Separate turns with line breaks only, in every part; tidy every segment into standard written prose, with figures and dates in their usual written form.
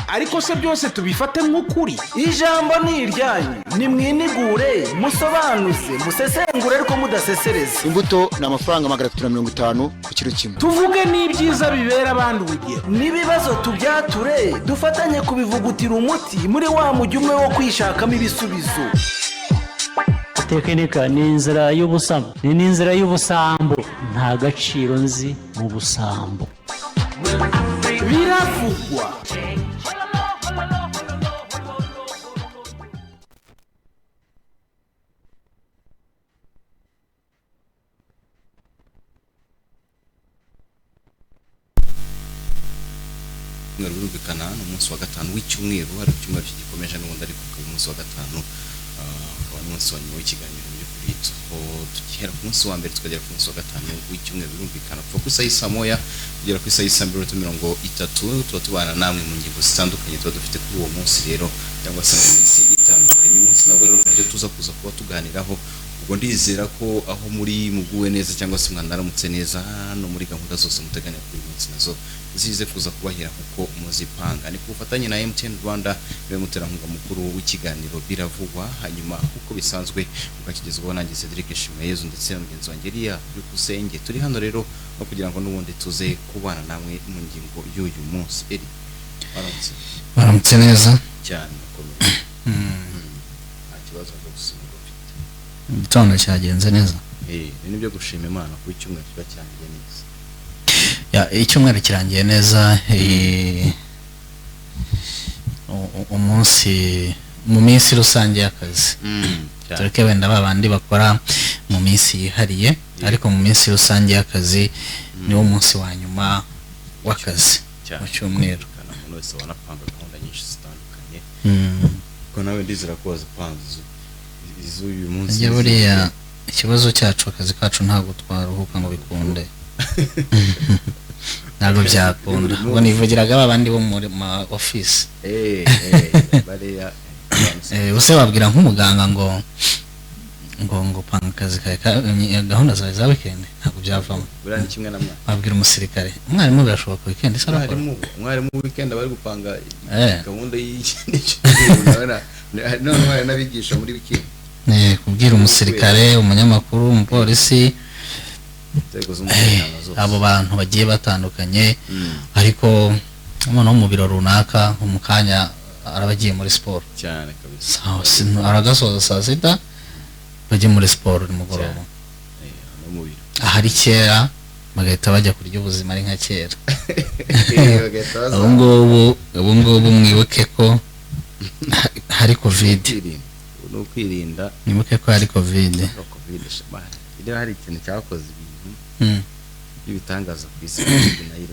ariko se byose tubifate nk'ukuri.
Ijambo ni iryanyu, nimwinigure musobanuze musesengure ariko mudasesereza.
Imbuto ni amafaranga 350 ku kilo kimwe.
Tuvuge n'ibyiza bibera abandi urugero,
n'ibibazo tubyature dufatanye kubivugutira umuti muri wa mujyi umwe wo kwishakamo ibisubizo.
Tekinika ni inzira y'ubusambo, ni inzira y'ubusambo, nta gaciro nzi mu busambo.
Biravugwa.
Birumvikana umunsi wa gatanu w'icyumweru, hari icyumweru gikomeje n'ubundi ariko umunsi wa gatanu umunsi wa nyuma w'ikiganiro byo kuri tugihera ku munsi wa mbere tukagera ku munsi wa gatanu w'icyumweru. Birumvikana kuva ku isaha y'isa moya kugera ku isaha y'isa 2:30 tuba tubana namwe mu ngingo zitandukanye tuba dufite kuri uwo munsi rero, cyangwa se mu minsi itandukanye. Umunsi nabwo rero nibyo tuza kuza kuba tuganiraho. Ubwo ndizera ko aho muri muguwe neza cyangwa se mwandaramutse neza no muri gahunda zose muteganya kuri uyu munsi nazo zize kuza kubahira kuko muzipanga. Ni kufatanye na MTN Rwanda niwe muterankunga mukuru w'ikiganiro Biravugwa. Hanyuma uko bisanzwe ukakigezwaho nanjye Cedric Shimeyezu ndetse na mugenzi wanjye Ria Byukusenge. Turi hano rero no kugira ngo n'ubundi tuze kubana namwe mu ngingo y'uyu munsi. Eri
baramutse neza
cyane nakomeye. Akibazo cyo gusoma
igitondo cyagenze neza.
Ni byo gushima Imana ku icyumweru kiba cyagiye neza.
Icyumweru kirangiye neza. Umunsi mu minsi rusange y'akazi tureke wenda babandi bakora mu minsi yihariye, ariko mu minsi rusange y'akazi niwo munsi wa nyuma w'akazi mu cyumweru.
Umuntu wese wanapanga gahunda nyinshi zitandukanye ko nawe ndizera ko wazipanze iz'uyu munsi.
Njye buriya ikibazo cyacu akazi kacu ntabwo twaruhuka ngo bikunde. Ntabwo byakunda. Ubwo nivugiraga babandi bo muri ma office.
Bariya
use wabwira nk'umuganga ngo panga akazi kawe gahunda zawe za weekend ntabwo byavamo.
Buriya ni kimwe na mwana.
Wabwira umusirikare umwarimu birashoboka weekend se arakora.
Umwarimu weekend bari gupanga gahunda y'ikindi none n'abigisha muri weekend.
Kubwira umusirikare, umunyamakuru, umupolisi, abo bantu bagiye batandukanye. Ariko umuntu wo mu biro runaka mu kanya arabagiye muri sport
cyane kabisa.
Aragasoza saa sita bagiye muri sport nimugoroba. Ahari kera bagahita bajya kurya ubuzima ari nka kera. Ubu ngubu mwibuke ko hari covid.
No kwirinda
nimuke ko hari covid.
Ide hari ikintu cyakoze ibintu ibitangaza ku isi nayo.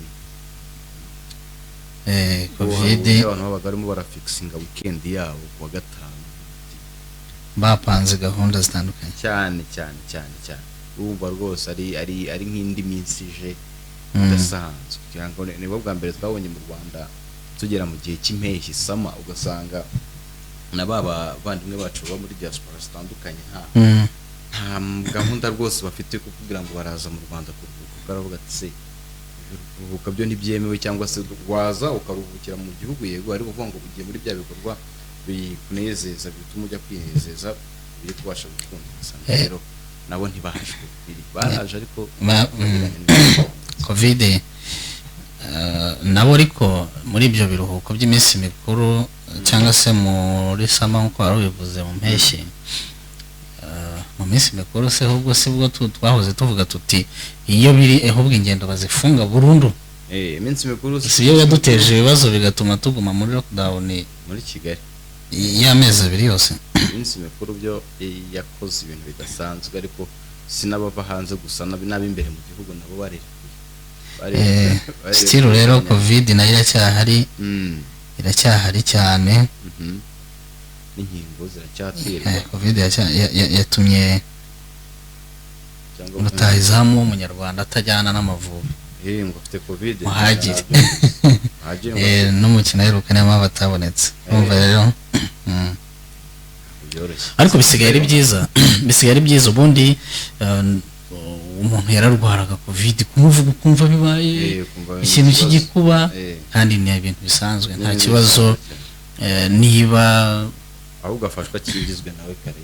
Covid
abantu bagarimo barafixinga weekend yabo kuwa gatanu,
bapanze gahunda zitandukanye
cyane ubu rwose ari nk'indi minsi je idasanzwe. Cyangwa nibo bwa mbere twabonye mu Rwanda tugera mu gihe cy'impeshyi sama, ugasanga na baba bandimwe bacu ba muri diaspora zitandukanye nta gahunda rwose bafite kugira ngo baraza mu Rwanda kuruhuka. Baravuga ati se kuruhuka byo ntibyemewe, cyangwa se waza ukaruhukira mu gihugu yego, ariko uvuga ngo ugiye muri bya bikorwa bikunezeza bituma ujya kwinezeza biri kubasha gukunda. Rero nabo ntibahashwe baraje ariko
covid nabo ariko muri ibyo biruhuko by'iminsi mikuru cyangwa se muri sama nko warubivuze mu mpeshyi. Mu minsi mikuru se ahubwo sibwo twahoze tuvuga tuti iyo biri ahubwo ingendo bazifunga burundu.
Iminsi mikuru
siyo yaduteje ibibazo bigatuma tuguma muri lockdown
muri Kigali
y'amezi abiri yose.
Iminsi mikuru byo yakoze ibintu bidasanzwe, ariko sinabava hanze gusa n'abimbere mu gihugu nabo bari
still rero covid nayo iracyahari cyane.
N'inkingo ziracyatera.
Covid yatumye rutahizamu w'umunyarwanda atajyana n'Amavubi.
Ngo afite covid
muhagire n'umukino aheruka niyo mpamvu atabonetse. Urumva rero ariko bisigaye ari byiza ubundi umuntu yararwaraga covid kumuvuga ukumva bibaye ikintu cy'igikuba kandi ni ibintu bisanzwe nta kibazo niba
ahubwo afashwa kigizwe nawe kare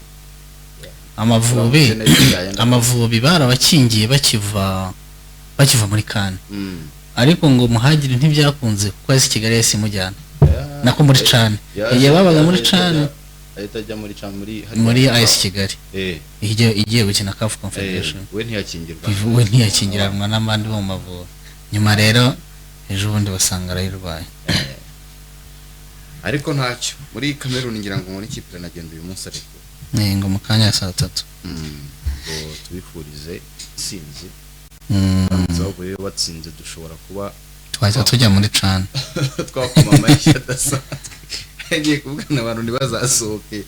amavubi barabakingiye bakiva muri Kane ariko ngo muhagire ntibyakunze kuko azi Kigali yesi mujyana nako muri Cane igihe babaga muri Cane
ahita ajya muri Cane
muri AS Kigali igiye gukina CAF Confederation
we
ntiyakingiranwa n'abandi bo mu Mavubi nyuma rero ejo bundi basanga arayirwaye
ariko ntacyo muri Cameroon ngira ngo muri kipe nagenda uyu munsi ariko
ngo mu kanya saa 3
ngo tubifurize sinzi nzaho rero batsinze dushobora kuba
twahita tujya muri Cane
twakoma amashyi adasanzwe ngiye kuvugana abantu ntibazasohoke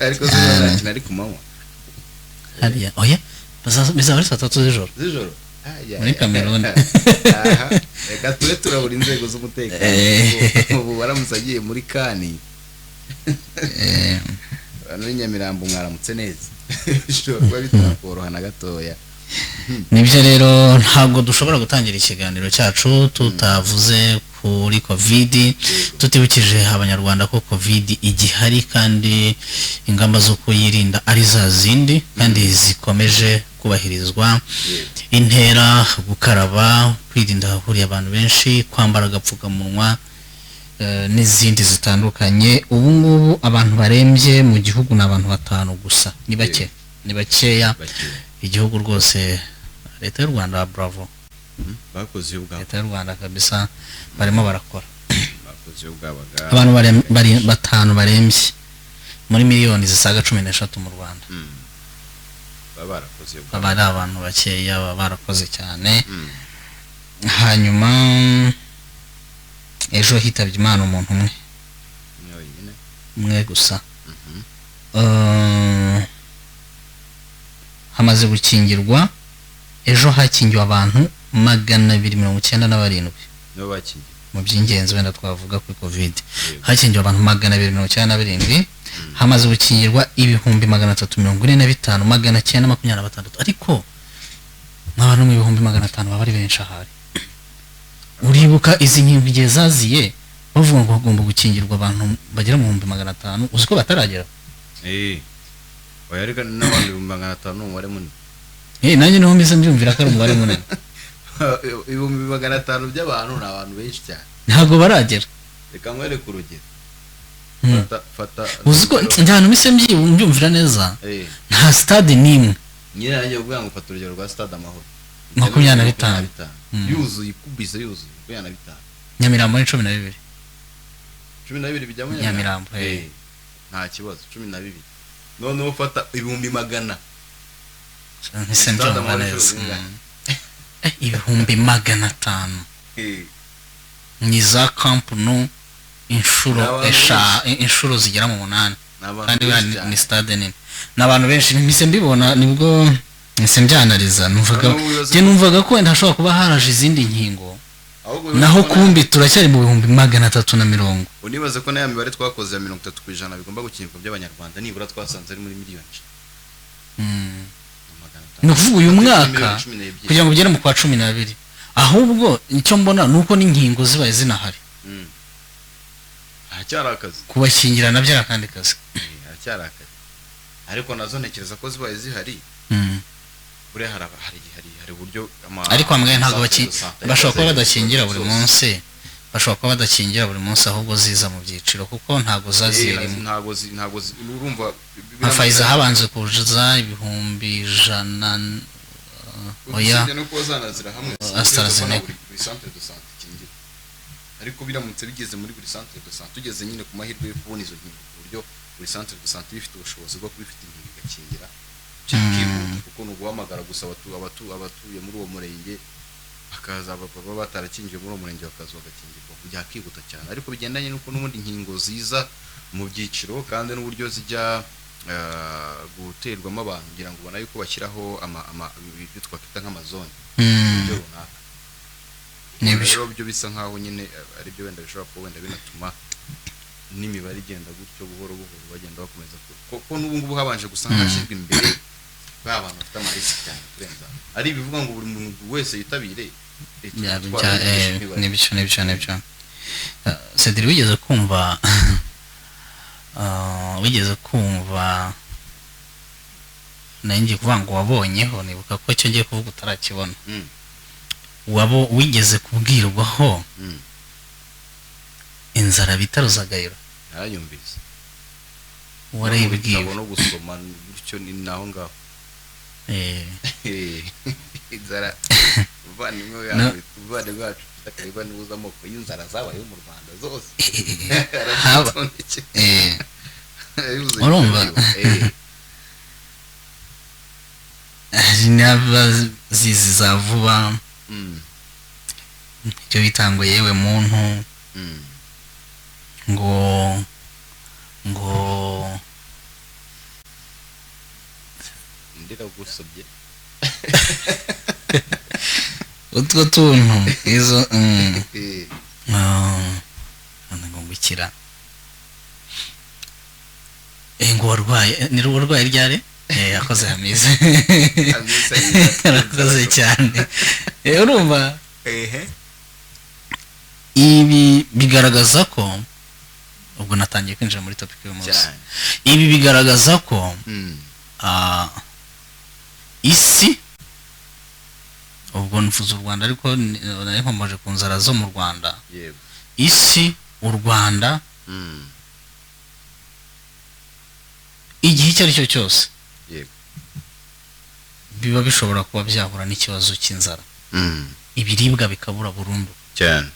ariko sinakina ari ku manywa
hariya oya bizaba ari saa 3 z'ijoro muri Cameroon
reka tube turabura inzego z'umutekano ubu baramutse agiye muri Kani abantu b'Inyamirambo mwaramutse neza bishobora bitakoroha na gatoya
nibyo rero ntabwo dushobora gutangira ikiganiro cyacu tutavuze kuri covid tutibukije abanyarwanda ko covid igihari kandi ingamba zo kuyirinda ari za zindi kandi zikomeje kubahirizwa intera gukaraba kwirinda hahuriye abantu benshi kwambara agapfukamunwa n'izindi zitandukanye ubu ngubu abantu barembye mu gihugu n'abantu 5 gusa ni bakeya igihugu rwose leta y'u Rwanda bravo
bakoze ubwabo
leta y'u Rwanda kabisa barimo barakora
bakoze ubwabaga
abantu bari 5 barembye muri miliyoni zisaga 13 mu Rwanda
barakoze
ubwabo bari abantu bakeya barakoze cyane hanyuma ejo hitabye Imana umuntu umwe gusa hamaze gukingirwa ejo hakingiwe abantu 297
no bakingiye
mu by'ingenzi wenda twavuga kuri covid hakingiwe abantu 297 hamaze gukingirwa 345 926 ariko n'abantu mu 500 baba ari benshi ahari uribuka izi nkingo igihe zaziye bavuga ngo bagomba gukingirwa abantu bagera mu 500 uziko bataragera
oyarega n'abandi 500 umubare munini
nanjye niho mbese mbyumvira ko ari umubare munini
500 by'abantu n'abantu benshi cyane
ntago baragera
reka mwere ku rugero fata
uziko njyana mise mbyumvira neza nta stade nimwe
nyine nanjye ubwo ngo fata urugero rwa stade Amahoro
25
yuzuye ikubise yuzuye 25
Nyamirambo 12
bijyamo
Nyamirambo
nta kibazo 12 none ufata 100,000
ntisembyumva neza 500 ni za camp no inshuro zigera mu 8 kandi ni stade nini n'abantu benshi mise mbibona nibwo nsembyanarizana numvaga ko wenda hashobora kuba haraje izindi nkingo naho kumbi turacyari mu 330
unibaze ko nayo mibare twakoze ya 30% bigomba gukingirwa by'abanyarwanda nibura twasanze ari muri miliyoni
no kuvuga uyu mwaka kugira ngo ugere mu kwa 12 ahubwo icyo mbona nuko n'inkingo zibaye zinahari
aracyarakaze
kubakingira nabyo arakandi kazi
aracyarakaze ariko nazo ntekereza ko zibaye zihari bure hari uburyo
ariko amwe ntago bashobora kuba badakingira buri munsi ahubwo ziza mu byiciro kuko ntago zazirimo
ntago urumva
nka Pfizer habanje kuza 100,000 oya
nuko zanazira hamwe
AstraZeneca
kuri centre de santé kingira ariko biramutse bigeze muri buri centre de santé tugeze nyine ku mahirwe yo kubona izo nkingo buryo buri centre de santé bifite ubushobozi bwo kubifite inkingo igakingira kuko nuguhamagara gusa abatuye muri uwo murenge bakaza baba batarakingiye muri uwo murenge bakaza bagakingirwa kujya hakihuta cyane ariko bigendanye nuko n'ubundi nkingo ziza mu byiciro kandi n'uburyo zijya guterwamo abantu kugira ngo ubona yuko bashyiraho ibyo twakwita nk'amazone ibyo runaka rero byo bisa nkaho nyine ari byo wenda bishobora kuba wenda binatuma n'imibare igenda gutyo buhoro buhoro bagenda bakomeza kuko n'ubu ngubu habanje gusa nk'ashyirwa imbere abantu bafite amarisi cyane kurenza ari bivuga ngo buri muntu wese yitabire
n'ibyo Cedric wigeze kumva nanjye kuvuga ngo wabonyeho nibuka ko cyo ngiye kuvuga utarakibona wigeze kubwirwaho inzara bitaruzagayira
yarayumvise
warayibwiwe
no gusoma bityo ni naho ngaho inzara uvane bwacu takareba nibuza amoko y'inzara zabaye mu Rwanda zose
urumva zizi za vuba icyo bitango yewe muntu ngo
ndira gusabye
utwo tuntu izo ngungukira ngo warwaye ni urwaye ryari yakoze hamize arakoze cyane urumva ibi bigaragaza ko ubwo natangiye kwinjira muri topic y'uyu munsi ibi bigaragaza ko isi ubwo nfuza u Rwanda ariko nari nkomeje ku nzara zo mu Rwanda isi u Rwanda igihe icyo ari cyo cyose biba bishobora kuba byahura n'ikibazo cy'inzara ibiribwa bikabura burundu
cyane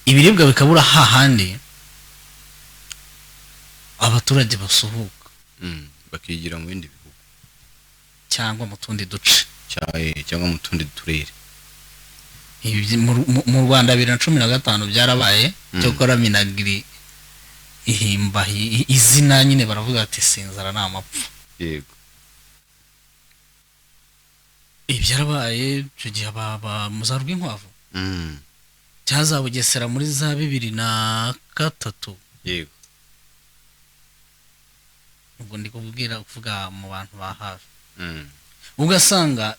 ibiribwa bikabura hahandi abaturage basuhuka
bakigira mu bindi bihugu
cyangwa mu tundi duce
cyangwa mu tundi turere
mu Rwanda 2015 byarabaye cyo gukora Minagri ihimba izina nyine baravuga ati sinzara na amapfu
yego
byarabaye cyo gihe muzarwa inkwavu cyazabugesera muri za 2003
yego
ubwo ndi kuvuga mu bantu ba hafi ugasanga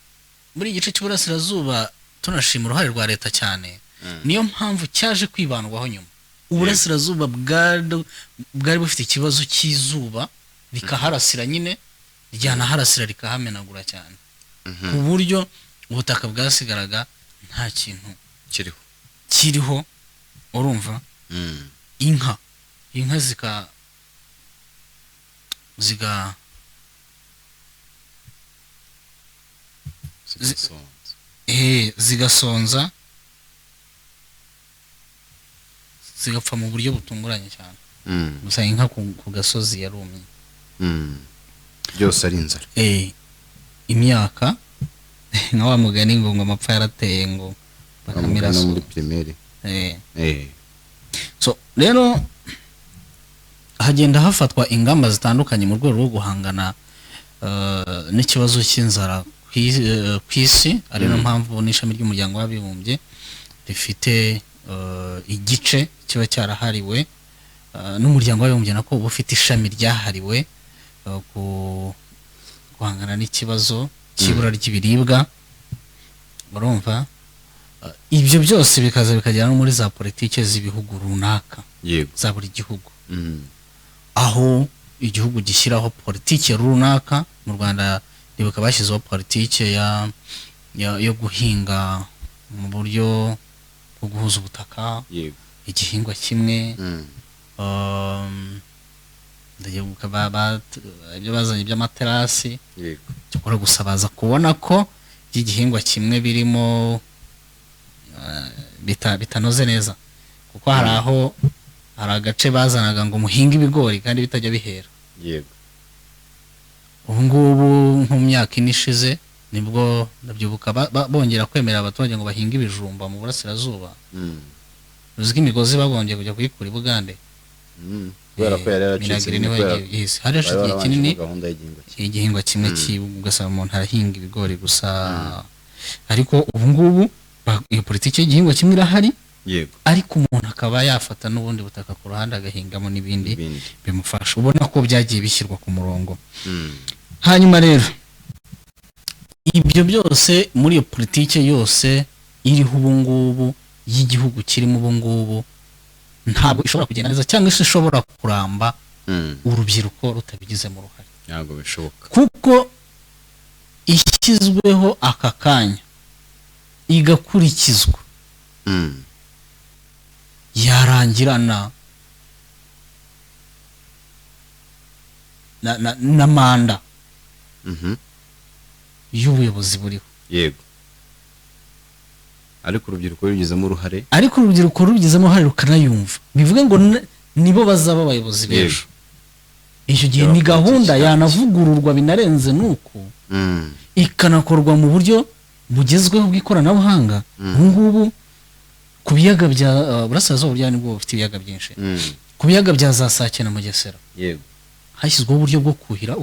muri igice cy'uburasirazuba tunashima uruhare rwa leta cyane niyo mpamvu cyaje kwibandwaho nyuma uburasirazuba bwari bufite ikibazo cy'izuba rikaharasira nyine ryanaharasira rikahamenagura cyane ku buryo ubutaka bwasigaraga nta kintu kiriho urumva inka zigasonza zigapfa mu buryo butunguranye cyane gusa inka ku gasozi yarumye
byose ari inzara
imyaka nka wa mugani ngo amapfa yarateye ngo bakamira
no muri primaire
so rero hagenda hafatwa ingamba zitandukanye mu rwego rwo guhangana n'ikibazo cy'inzara ku isi ari no mpamvu n'ishami ry'umuryango w'abibumbye rifite igice kiba cyarahariwe n'umuryango w'abibumbye nako uba ufite ishami ryahariwe guhangana n'ikibazo cy'ibura ry'ibiribwa urumva ibyo byose bikaza bikagera no muri za politike z'ibihugu runaka za buri gihugu aho igihugu gishyiraho politike runaka mu Rwanda nibuka bashyizeho politike yo guhinga mu buryo bwo guhuza ubutaka igihingwa kimwe ibyo bazanye by'amaterasi cyokora gusabaza kubona ko igihingwa kimwe birimo bitanoze neza kuko hari agace bazanaga ngo muhinge ibigori kandi bitajya bihera ubu ngubu nko mu myaka ine ishize nibwo ndabyibuka bongera kwemerera abaturage ngo bahinge ibijumba mu burasirazuba uzi ko imigozi bagombye kujya kuyikura i Bugande
kubera ko yari yaracitse
hari igihe kinini igihingwa kimwe ugasaba umuntu arahinga ibigori gusa ariko ubu ngubu iyo politiki y'igihingwa kimwe irahari ariko umuntu akaba yafata n'ubundi butaka ku ruhande agahingamo n'ibindi bimufasha ubona ko byagiye bishyirwa ku murongo hanyuma rero ibyo byose muri iyo politike yose iriho ubu ngubu y'igihugu kirimo ubu ngubu ntabwo ishobora kugenda neza cyangwa se ishobora kuramba urubyiruko rutabigizemo uruhare.
ntabwo bishoboka
kuko ishyizweho aka kanya igakurikizwa yarangirana na manda y'ubuyobozi buriho.
yego ariko urubyiruko rubigizemo uruhare
rukanayumva bivuge ngo nibo bazaba abayobozi b'ejo. icyo gihe ni gahunda yanavugururwa binarenze nuko ikanakorwa mu buryo bugezweho bw'ikoranabuhanga. ubu ngubu ku biyaga bya burasirazuba burya nibwo bufite ibiyaga byinshi. ku biyaga bya za Sake na Mugesera
yego
hashyizweho uburyo bwo kuhira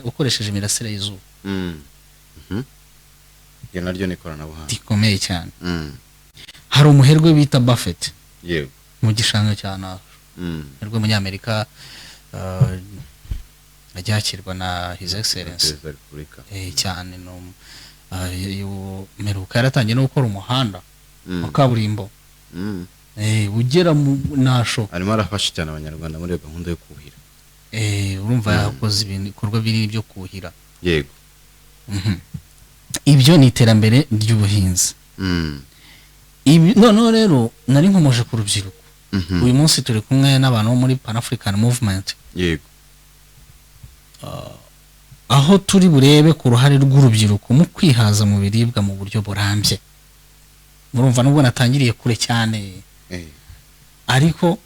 ukoresheje imirasire y'izuba.
iyo naryo ni ikoranabuhanga
rikomeye cyane. hari umuherwe bita Buffett
yego
mu gishanga cya Naharo, umuherwe w'umunyamerika ajyakirwa na His Excellency cyane no meruka yaratangiye no gukora umuhanda wa kaburimbo ugera mu Nasho.
arimo arafasha cyane abanyarwanda muri gahunda yo kuhira.
urumva yakoze ibikorwa binini byo kuhira.
yego
ibyo ni iterambere ry'ubuhinzi. noneho rero nari nkomoje ku rubyiruko. uyu munsi turi kumwe n'abantu bo muri Pan African Movement.
yego
aho turi burebe ku ruhare rw'urubyiruko mu kwihaza mu biribwa mu buryo burambye. murumva nubwo natangiriye kure cyane ariko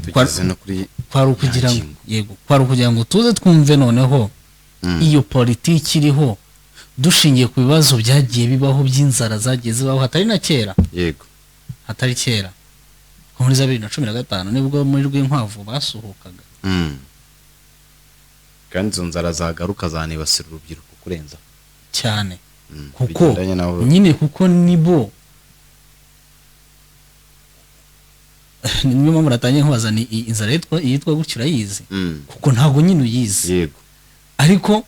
tugeze no kuri
kwari ukugira ngo tuze twumve noneho iyo politiki iriho dushingiye ku bibazo byagiye bibaho by'inzara zagiye zibaho hatari na kera.
yego
hatari kera nko muri 2015 nibwo muri Rwinkwavu basuhukaga.
kandi izo nzara zagaruka zanibasira urubyiruko kurenza
cyane kuko nyine kuko nibo nimwe muratangiye nkubaza ni inzara yitwa gutyo urayizi kuko ntabwo nyine uyizi.
yego
ariko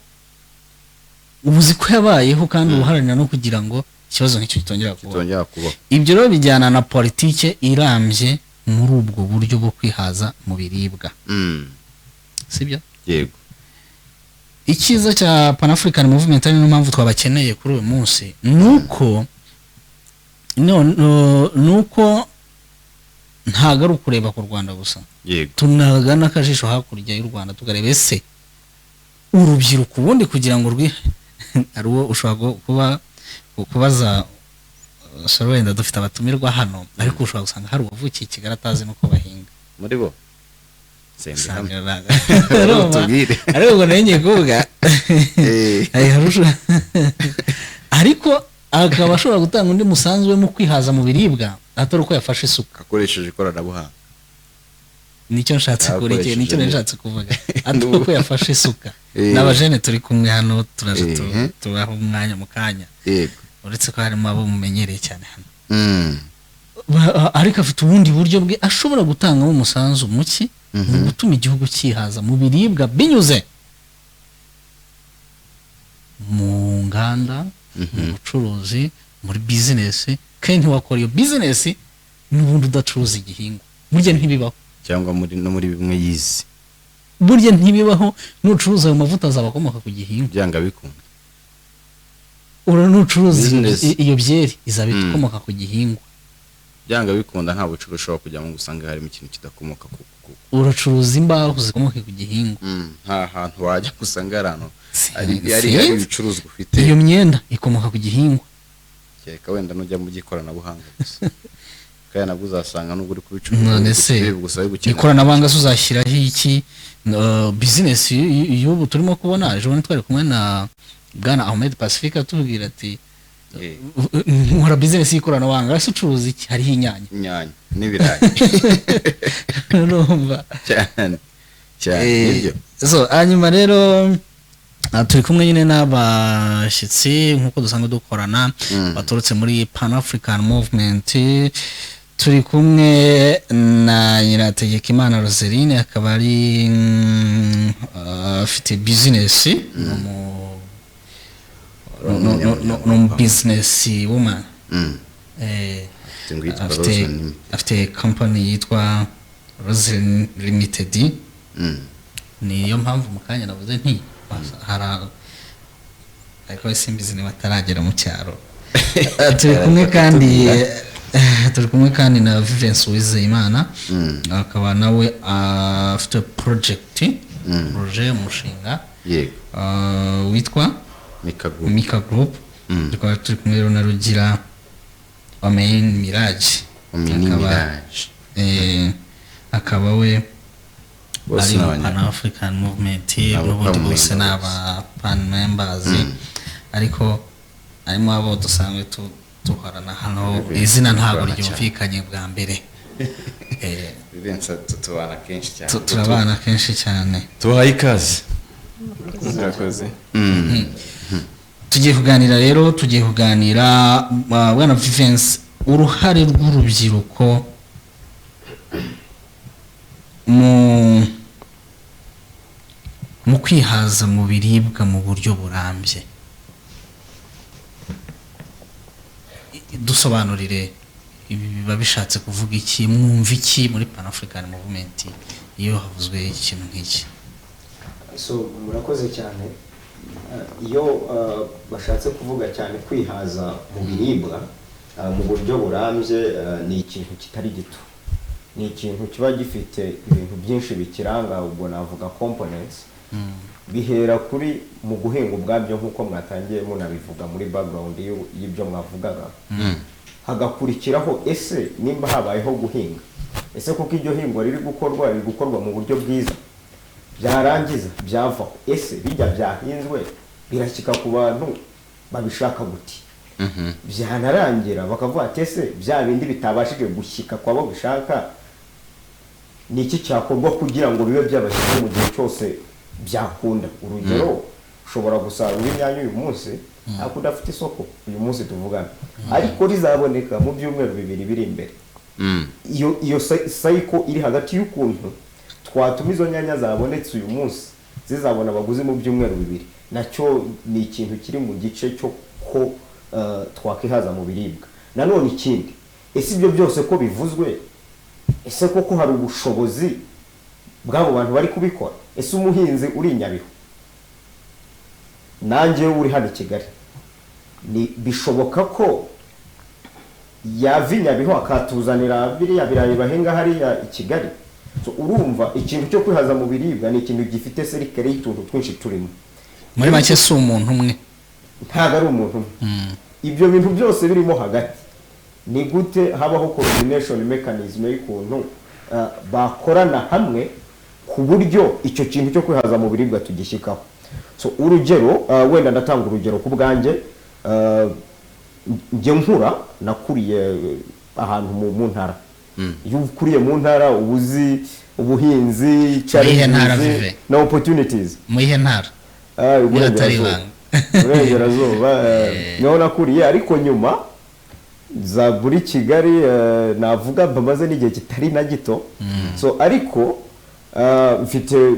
ubuzi ko yabayeho kandi ubuharanira no kugira ngo ikibazo nk'icyo kitongera kuba. ibyo rero bijyana na politike irambye muri ubwo buryo bwo kwihaza mu biribwa. sibyo?
yego
icyiza cya Pan African Movement ari no mpamvu twabakeneye kuri uyu munsi nuko ntago ari ukureba ku Rwanda gusa.
yego
tunagana akajisho hakurya y'u Rwanda tugareba ese urubyiruko ubundi kugira ngo ari uwo ushobora kubaza wenda dufite abatumirwa hano ariko ushobora gusanga hari uwavukiye Kigali atazi nuko bahinga
muri bo
ariko nenge kuvuga ariko akaba ashobora gutanga undi musanzu we mu kwihaza mu biribwa atari uko yafashe isuka
akoresheje ikoranabuhanga.
nicyo nshatse kuvuga atari uko yafashe isuka. n'abajene turi kumwe hano turaje tubaho umwanya mu kanya.
yego
uretse ko harimo abo mumenyereye cyane hano. ariko afite ubundi buryo bwe ashobora gutangamo umusanzu muki mu gutuma igihugu cyihaza mu biribwa binyuze mu nganda, mu bucuruzi, muri bizinesi. kandi ntiwakora iyo bizinesi n'ubundi udacuruza igihingwa burya ntibibaho.
cyangwa no muri bimwe yizi
burya ntibibaho. nucuruza ayo mavuta azaba akomoka ku gihingwa
byanga bikunda.
nucuruza iyo byeri izaba ikomoka ku gihingwa
byanga bikunda. nta bucuruzi ushobora kujyamo gusanga harimo ikintu kidakomoka ku
uracuruza imbaho zikomoka ku gihingwa.
nta hantu wajya gusanga ari ibicuruzwa ufite.
iyo myenda ikomoka ku gihingwa.
kereka wenda nujya mu by'ikoranabuhanga gusa kandi nabwo uzasanga n'ubwo uri kubicuruza.
none se ikoranabuhanga uzashyiraho iki? business y'ubu turimo kubona ejo bundi twari kumwe na Bwana Ahmed Pacifique atubwira ati nkora business y'ikoranabuhanga ese ucuruza iki? hariho inyanya
n'ibirayi
urumva
cyane nibyo.
so hanyuma rero turi kumwe nyine n'abashyitsi nk'uko dusanzwe dukorana baturutse muri Pan African Movement. turi kumwe na Nyirategekimana Roseline akaba ari afite business no business woman afite company yitwa Rose Limited niyo mpamvu mu kanya navuze nti ariko simbizi ni bataragera mu cyaro turi kumwe kandi na Vivence Uwizeyimana akaba nawe afite project umushinga witwa Mika Group tukaba turi kumwe rero na Rugira Omein Mirage akaba we ari Pan African Movement n'ubundi bose n'aba Pan members ariko arimo abo dusanzwe tuhorana hano izina ntabwo ryumvikanye bwa mbere turabana kenshi cyane
tubahaye ikaze
tugiye kuganira bwana Vivence uruhare rw'urubyiruko mu kwihaza mu biribwa mu buryo burambye. Dusobanurire ibi biba bishatse kuvuga iki, mwumva iki muri Pan African Movement iyo havuzwe ikintu nk'iki?
So murakoze cyane. Iyo bashatse kuvuga cyane kwihaza mu biribwa mu buryo burambye ni ikintu kitari gito, ni ikintu kiba gifite ibintu byinshi bikiranga, ubwo navuga components bihera kuri mu guhinga ubwabyo nk'uko mwatangiye munabivuga muri background y'ibyo mwavugaga, hagakurikiraho ese nimba habayeho guhinga, ese kuko iryo hingwa riri gukorwa mu buryo bwiza, byarangiza byavaho, ese bijya byahinzwe birashyika ku bantu babishaka guti, byanarangira bakavuga ati ese bya bindi bitabashije gushyika kwa bo bishaka ni iki cyakorwa kugira ngo bibe byabashyize mu gihe cyose byakunda. Urugero, ushobora gusarura inyanya uyu munsi ariko udafite isoko uyu munsi tuvugana, ariko rizaboneka mu byumweru bibiri biri imbere. Iyo cycle iri hagati y'ukuntu twatuma izo nyanya zabonetse uyu munsi zizabona abaguzi mu byumweru bibiri, nacyo ni ikintu kiri mu gice cyo ko twakihaza mu biribwa. Nanone ikindi, ese ibyo byose ko bivuzwe, ese koko hari ubushobozi bw'abo bantu bari kubikora? Ese umuhinzi uri Nyabihu, nanjye uri hano i Kigali, ni bishoboka ko yava Nyabihu akatuzanira biriya birayi bahinga hariya i Kigali? So urumva ikintu cyo kwihaza mu biribwa ni ikintu gifite serikare y'utuntu twinshi turimo.
Muri make si umuntu umwe,
ntago ari umuntu umwe. Ibyo bintu byose birimo hagati, ni gute habaho coordination mechanism y'ukuntu bakorana hamwe ku buryo icyo kintu cyo kwihaza mu biribwa tugishyikaho. So urugero, wenda ndatanga urugero ku bwanjye, njye nkura nakuriye ahantu mu ntara. Iyo ukuriye mu ntara ubuzi ubuhinzi, challenges na opportunities.
Muyihe ntara?
Uburengerazuba niho nakuriye, ariko nyuma za buri Kigali navuga bamaze n'igihe kitari na gito. So ariko mfite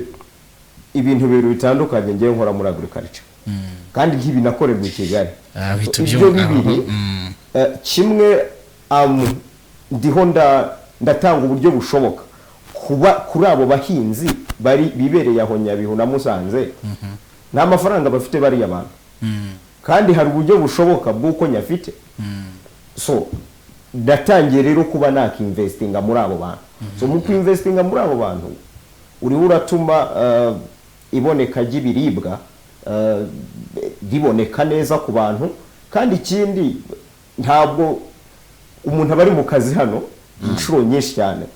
ibintu bibiri bitandukanye ngiye nkora muri agriculture, kandi ntibinakorerwa i Kigali. Ibyo bibiri kimwe ndiho ndatanga uburyo bushoboka kuba kuri abo bahinzi bari bibereye aho Nyabihu na Musanze, nta mafaranga bafite bari abantu, kandi hari uburyo bushoboka bw'uko nyafite. So ndatangiye rero kuba nakinvestinga muri abo bantu. So mu kwinvestinga muri abo bantu uriho uratuma iboneka ry'ibiribwa riboneka neza ku bantu, kandi ikindi ntabwo umuntu aba ari mu kazi hano inshuro nyinshi cyane,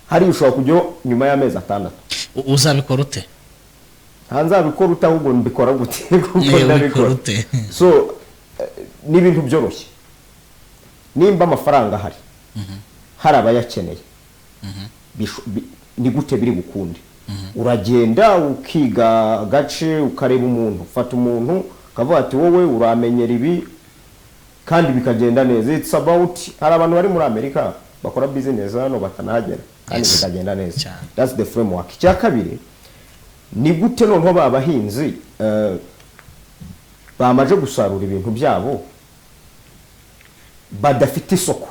hari ushobora kujya nyuma y'amezi 6.
Uzabikora ute?
Nzabikora ute, ahubwo mbikora gute kuko ndabikora. So ni ibintu byoroshye, nimba amafaranga hari abayakeneye, ni gute biri gukunde? Uragenda ukiga agace, ukareba umuntu, ufata umuntu ukavuga ati wowe uramenyera ibi, kandi bikagenda neza. It's about, hari abantu bari muri Amerika bakora business hano batanagera kandi bikagenda neza. That's the framework. Icya kabiri, ni gute noneho babahinzi bamaje gusarura ibintu byabo badafite isoko,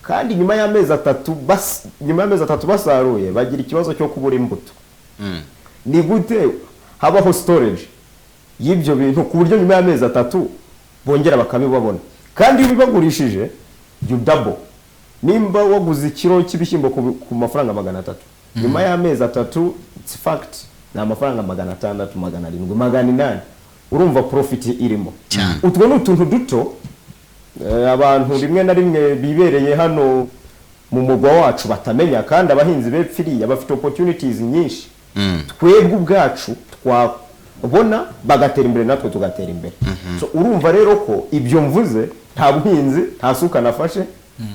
kandi nyuma y'amezi atatu basaruye bagira ikibazo cyo kubura imbuto. Ni gute habaho storage y'ibyo bintu ku buryo nyuma y'amezi atatu bongera bakabibabona? Kandi iyo ubibagurishije you double. Nimba waguze ikiro cy'ibishyimbo ku mafaranga 300, nyuma y'amezi atatu it's fact ni amafaranga 600, 700, 800, urumva profit irimo. Utwo ni utuntu duto abantu rimwe na rimwe bibereye hano mu mugwa wacu batamenya, kandi abahinzi bepfiriye bafite opportunities nyinshi. Twebwe ubwacu twabona bagatera imbere, natwe tugatera imbere. So urumva rero ko ibyo mvuze nta buhinzi nta suka nafashe,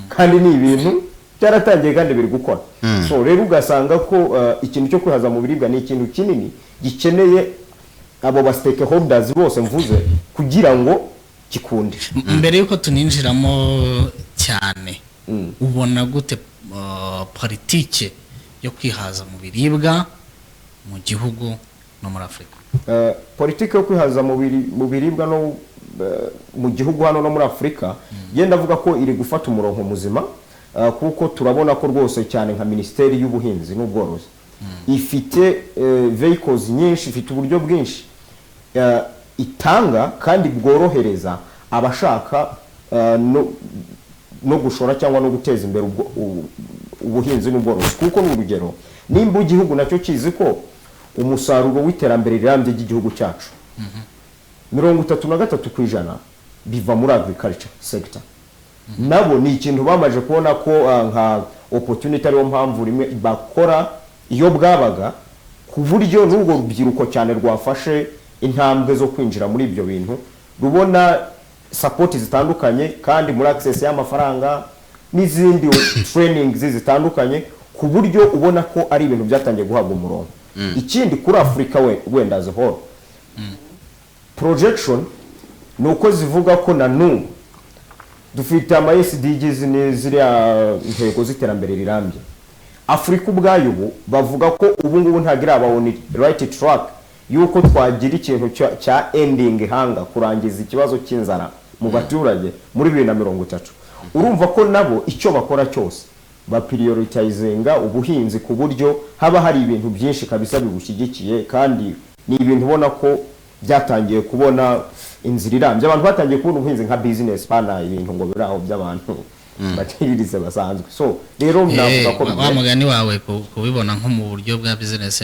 kandi ni ibintu byaratangiye kandi biri gukora. So rero ugasanga ko ikintu cyo kwihaza mu biribwa ni ikintu kinini gikeneye abo ba stakeholders bose mvuze kugira ngo kikunde.
Mbere yuko tuninjiramo cyane, ubona gute politike yo kwihaza mu biribwa mu gihugu no muri Afrika?
Politike yo kwihaza mu biribwa no mu gihugu hano no muri Afrika yenda avuga ko iri gufata umurongo muzima, kuko turabona ko rwose cyane nka Ministeri y'Ubuhinzi n'Ubworozi ifite vehicles nyinshi, ifite uburyo bwinshi itanga kandi bworohereza abashaka no gushora cyangwa no guteza imbere ubuhinzi n'ubworozi. Kuko n'urugero, nimba igihugu nacyo kizi ko umusaruro w'iterambere rirambye ry'igihugu cyacu 33% biva muri agriculture sector, nabo ni ikintu bamaje kubona ko nka opportunity ariyo mpamvu rimwe bakora iyo bwabaga, ku buryo n'ubwo rubyiruko cyane rwafashe intambwe zo kwinjira muri ibyo bintu, rubona support zitandukanye kandi muri access y'amafaranga n'izindi training zitandukanye, ku buryo ubona ko ari ibintu byatangiye guhabwa umurongo. Ikindi kuri Afrika wenda as a whole, projection nuko zivuga ko na n'ubu dufite ama SDGs n'iziriya intego z'iterambere rirambye. Afrika ubwayo ubu bavuga ko ubu ngubu ntagira abawoni right track yuko twagira ikintu cya ending hanga, kurangiza ikibazo cy'inzara mu baturage muri 2030. Urumva ko nabo icyo bakora cyose baprioritizinga ubuhinzi ku buryo haba hari ibintu byinshi kabisa bibushyigikiye, kandi ni ibintu ubona ko byatangiye kubona inzira irambye. Abantu batangiye kubona ubuhinzi nka business pana, ibintu ngo biraho by'abantu batiririze basanzwe. So rero navuga ko
wa mugani wawe kubibona nko mu buryo bwa business,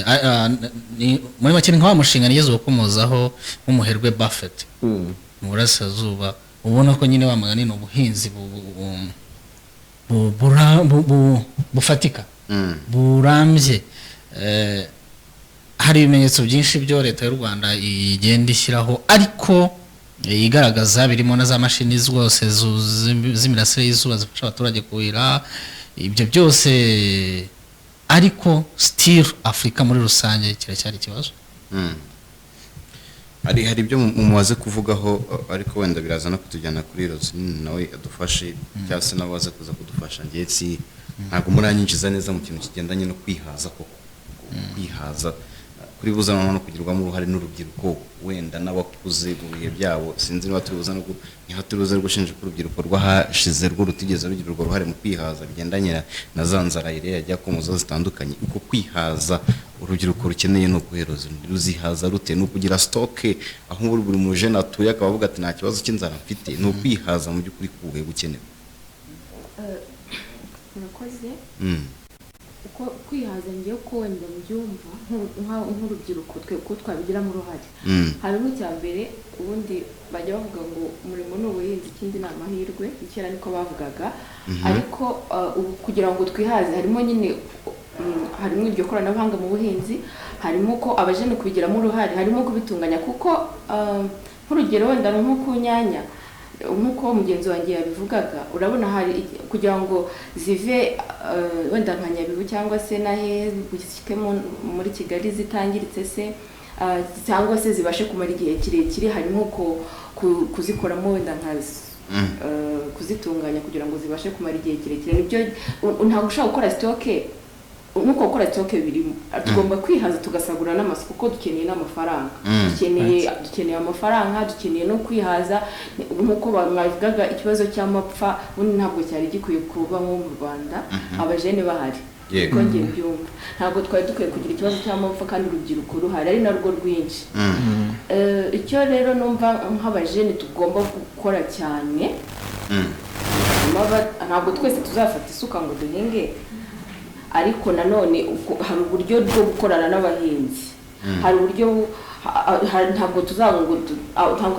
muri make nka wa mushinga nigeze gukomozaho nk'umuherwe Buffett mu burasirazuba, ubona ko nyine wa mugani no buhinzi bufatika burambye. Hari ibimenyetso byinshi byo leta y'u Rwanda igenda ishyiraho, ariko igaragaza birimo na za mashini zose z'imirasire y'izuba zifasha abaturage kuhira ibyo byose, ariko still Afrika muri rusange kiracyari ikibazo.
hari ibyo mumaze kuvugaho, ariko wenda biraza no kutujyana kuri Rosine nawe adufashe, cyangwa se nawe waze kuza kudufasha. Ngetsi ntabwo muranyinjiza neza mu kintu kigendanye no kwihaza, koko kwihaza kuri buzana no kugirwamo uruhare n'urubyiruko wenda n'abakuze mu bihe byabo. Sinzi niba turibuza no turibuza gushinja ko urubyiruko rwahashize rwo rutigeze rugira urwo ruhare mu kwihaza bigendanye na za nzara yajya komoza zitandukanye. Uko kwihaza urubyiruko rukeneye no guheroza ruzihaza rute no kugira stock, aho buri mujene atuye akavuga ati nta kibazo cy'inzara mfite, no kwihaza mu by'ukuri kuwe gukenewe.
Murakoze. Uko kwihaza ngiye ko wenda mbyumva nk'urubyiruko twe ko twabigiramo uruhare. Harimo cya mbere, ubundi bajya bavuga ngo umurimo n'ubuhinzi, ikindi ni amahirwe, ikera niko bavugaga. Ariko kugira ngo twihaze harimo nyine harimo iryo koranabuhanga mu buhinzi, harimo ko abajene kubigiramo uruhare, harimo kubitunganya. Kuko nk'urugero wenda nko ku nyanya, nk'uko mugenzi wanjye yabivugaga, urabona hari kugira ngo zive wenda nka Nyabihu cyangwa se nahe gushyike muri Kigali zitangiritse se, cyangwa se zibashe kumara igihe kirekire, harimo ko kuzikoramo wenda nka kuzitunganya kugira ngo zibashe kumara igihe kirekire. Nibyo ntabwo ushaka gukora stock nuko gukora stoke birimo tugomba kwihaza tugasagura n'amasoko kuko dukeneye n'amafaranga dukeneye amafaranga dukeneye no kwihaza nkuko bamwavugaga ikibazo cy'amapfa ubundi ntabwo cyari gikwiye kuba nko mu Rwanda abajene bahari ko ngiye byumva ntabwo twari dukwiye kugira ikibazo cy'amapfa kandi urubyiruko ruhari ari narwo rwinshi icyo rero numva nk'abajene tugomba gukora cyane ntabwo twese tuzafata isuka ngo duhinge ariko nanone hari uburyo bwo gukorana n'abahinzi hari uburyo ntabwo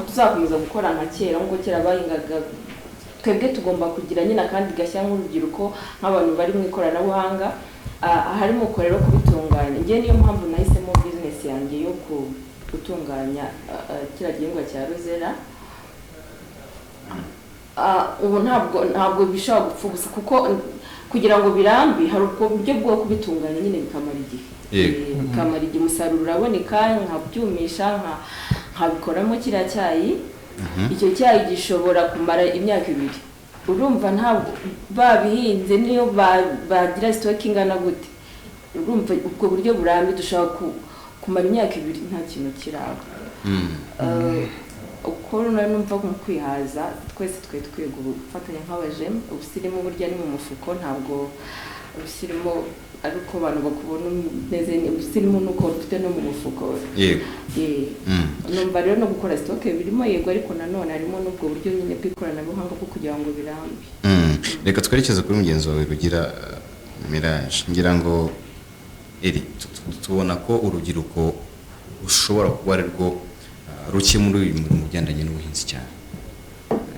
tuzakomeza gukora nka kera nk'uko kera bahingaga twebwe tugomba kugira nyine kandi gashya nk'urubyiruko nk'abantu bari mu ikoranabuhanga harimo uko rero kubitunganya njye niyo mpamvu nahisemo business yanjye yo gutunganya kiriya gihingwa cya rozera ubu ntabwo bishobora gupfa gusa kuko kugira ngo birambe hari ubwo buryo bwo kubitunganya nyine bikamara igihe umusaruro uraboneka nkabyumisha nkabikoramo kiriya cyayi icyo cyayi gishobora kumara imyaka 2 urumva ntabwo babihinze niyo bagira stock ingana gute urumva ubwo buryo burambe dushobora kumara imyaka 2 nta kintu kiraba uko numva mu kwihaza twese twe gufatanya nk'abajene ubusirimu burya ni mu mufuko ntabwo ubusirimu ariko abantu bakubona neze ubusirimu nuko ufite no mu mufuko numva rero no gukora stock birimo yego ariko nanone harimo n'ubwo buryo nyine bw'ikoranabuhanga bwo kugira ngo birambe
reka twerekeze kuri mugenzi wawe rugira Mirage ngira ngo tubona ko urubyiruko ushobora kuba ari rwo ruke muri uyu murimo ugendanye n'ubuhinzi cyane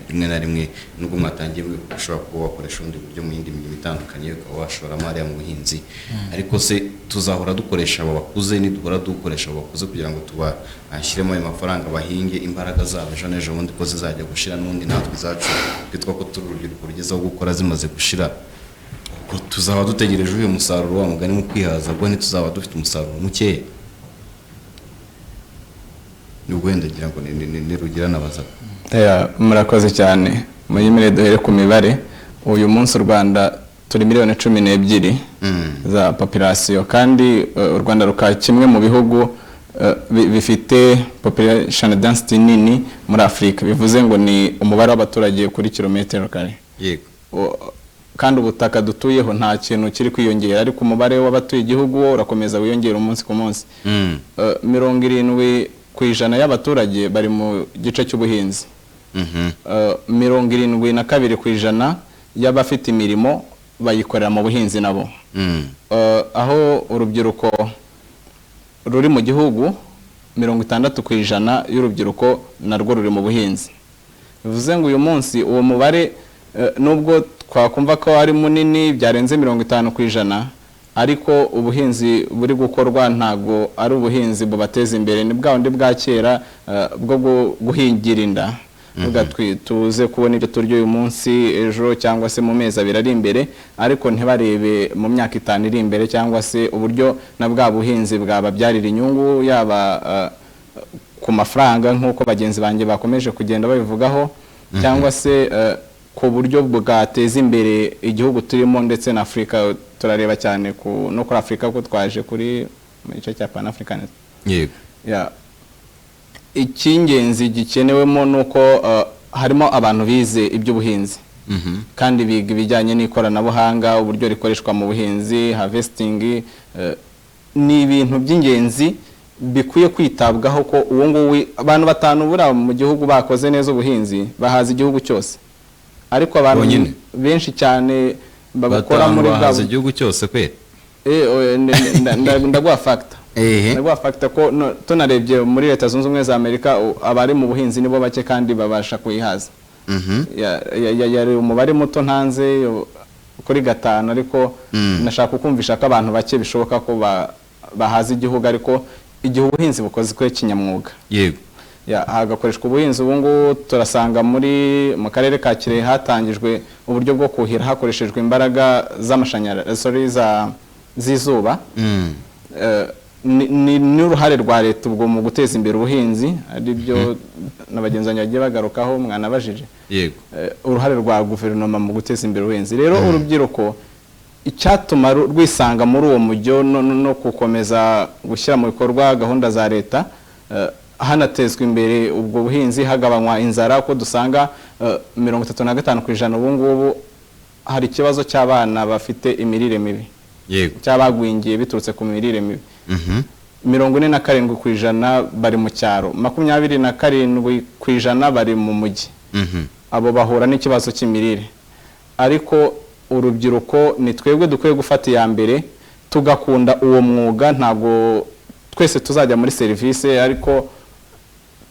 rimwe na rimwe nubwo mwatangiye ushobora kuba wakoresha undi buryo mu yindi mirimo itandukanye ukaba washora amari mu buhinzi ariko se tuzahora dukoresha abo bakuze niduhora dukoresha abo bakuze kugira ngo tubashyiremo ayo mafaranga bahinge imbaraga zabo ejo n'ejo bundi ko zizajya gushira n'undi natwe zacu twitwa ko turi urubyiruko rugezeho gukora zimaze gushira tuzaba dutegereje uyu musaruro wa mugani mu kwihaza bwo ntituzaba dufite umusaruro mukeya wenda ngira ngo ni rugira nabaza
murakoze cyane muyimire duhere ku mibare uyu munsi u Rwanda turi miliyoni 12 za population kandi u Rwanda ruka kimwe mu bihugu bifite population density nini muri Afrika bivuze ngo ni umubare w'abaturage kuri kilometero kare
yego
kandi ubutaka dutuyeho nta kintu kiri kwiyongera ariko umubare w'abatuye igihugu urakomeza wiyongera umunsi ku munsi 70% y'abaturage bari mu gice cy'ubuhinzi 72% y'abafite imirimo bayikorera mu buhinzi nabo aho urubyiruko ruri mu gihugu 60% y'urubyiruko narwo ruri mu buhinzi bivuze ngo uyu munsi uwo mubare nubwo twakumva ko ari munini byarenze 50% ariko ubuhinzi buri gukorwa ntago ari ubuhinzi bubateza imbere ni bwa wundi bwa kera bwo guhingira inda tuze kubona ibyo turyo uyu munsi ejo cyangwa se mu mezi abiri ari imbere ariko ntibarebe mu myaka 5 iri imbere cyangwa se uburyo na bwa buhinzi bwababyarira inyungu yaba ku mafaranga nk'uko bagenzi banjye bakomeje kugenda babivugaho cyangwa se ku buryo bwateza imbere igihugu turimo ndetse na Afrika turareba cyane no kuri Afrika ko twaje kuri mu gice cya Pan Africanism
yego
icy'ingenzi gikenewemo nuko harimo abantu bize iby'ubuhinzi kandi biga ibijyanye n'ikoranabuhanga uburyo rikoreshwa mu buhinzi harvesting ni ibintu by'ingenzi bikwiye kwitabwaho ko uwo nguwo abantu batanu bura mu gihugu bakoze neza ubuhinzi bahaza igihugu cyose ariko abantu benshi cyane babakora muri
bwa igihugu cyose kwe
ndagwa factor ndagwa factor ko tunarebye muri Leta Zunze Ubumwe za Amerika abari mu buhinzi nibo bake kandi babasha kuyihaza yari umubare muto ntanze kuri 5 ariko nashaka kumvisha ko abantu bake bishoboka ko bahaza igihugu ariko igihe ubuhinzi bukoze kwe kinyamwuga
yego
hagakoreshwa ubuhinzi ubu ngubu turasanga mu karere ka Kirehe hatangijwe uburyo bwo kuhira hakoreshejwe imbaraga z'amashanyarazi z'izuba n'uruhare rwa leta ubwo mu guteza imbere ubuhinzi ari byo n'abagenzi bagiye bagarukaho mwanabajije
yego
uruhare rwa guverinoma mu guteza imbere ubuhinzi rero urubyiruko icyatuma rwisanga muri uwo mujyo no gukomeza gushyira mu bikorwa gahunda za leta hanatezwa imbere ubwo buhinzi hagabanywa inzara ko dusanga 35% ubu ngubu hari ikibazo cy'abana bafite imirire mibi
yego
cyabagwingiye biturutse ku mirire mibi 47% bari mu cyaro 27% bari mu mujyi abo bahura n'ikibazo cy'imirire ariko urubyiruko ni twebwe dukwiye gufata iya mbere tugakunda uwo mwuga ntago twese tuzajya muri serivisi ariko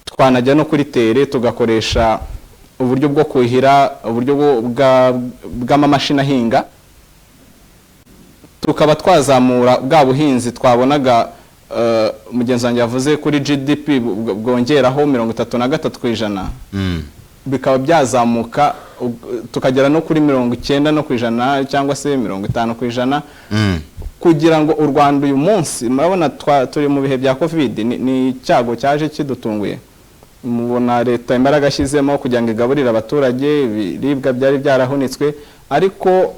twanajya no kuri tere tugakoresha uburyo bwo kuhira uburyo bw'amamashini ahinga tukaba twazamura bwa buhinzi twabonaga mugenzi wanjye yavuze kuri GDP bwongeraho 33%, bikaba byazamuka tukagera no kuri 90% cyangwa se 50%, kugira ngo u Rwanda uyu munsi murabona turi mu bihe bya covid ni cyago cyaje kidutunguye, mubona leta imbaraga ashyizemo kugira ngo igaburire abaturage biribwa byari byarahunitswe, ariko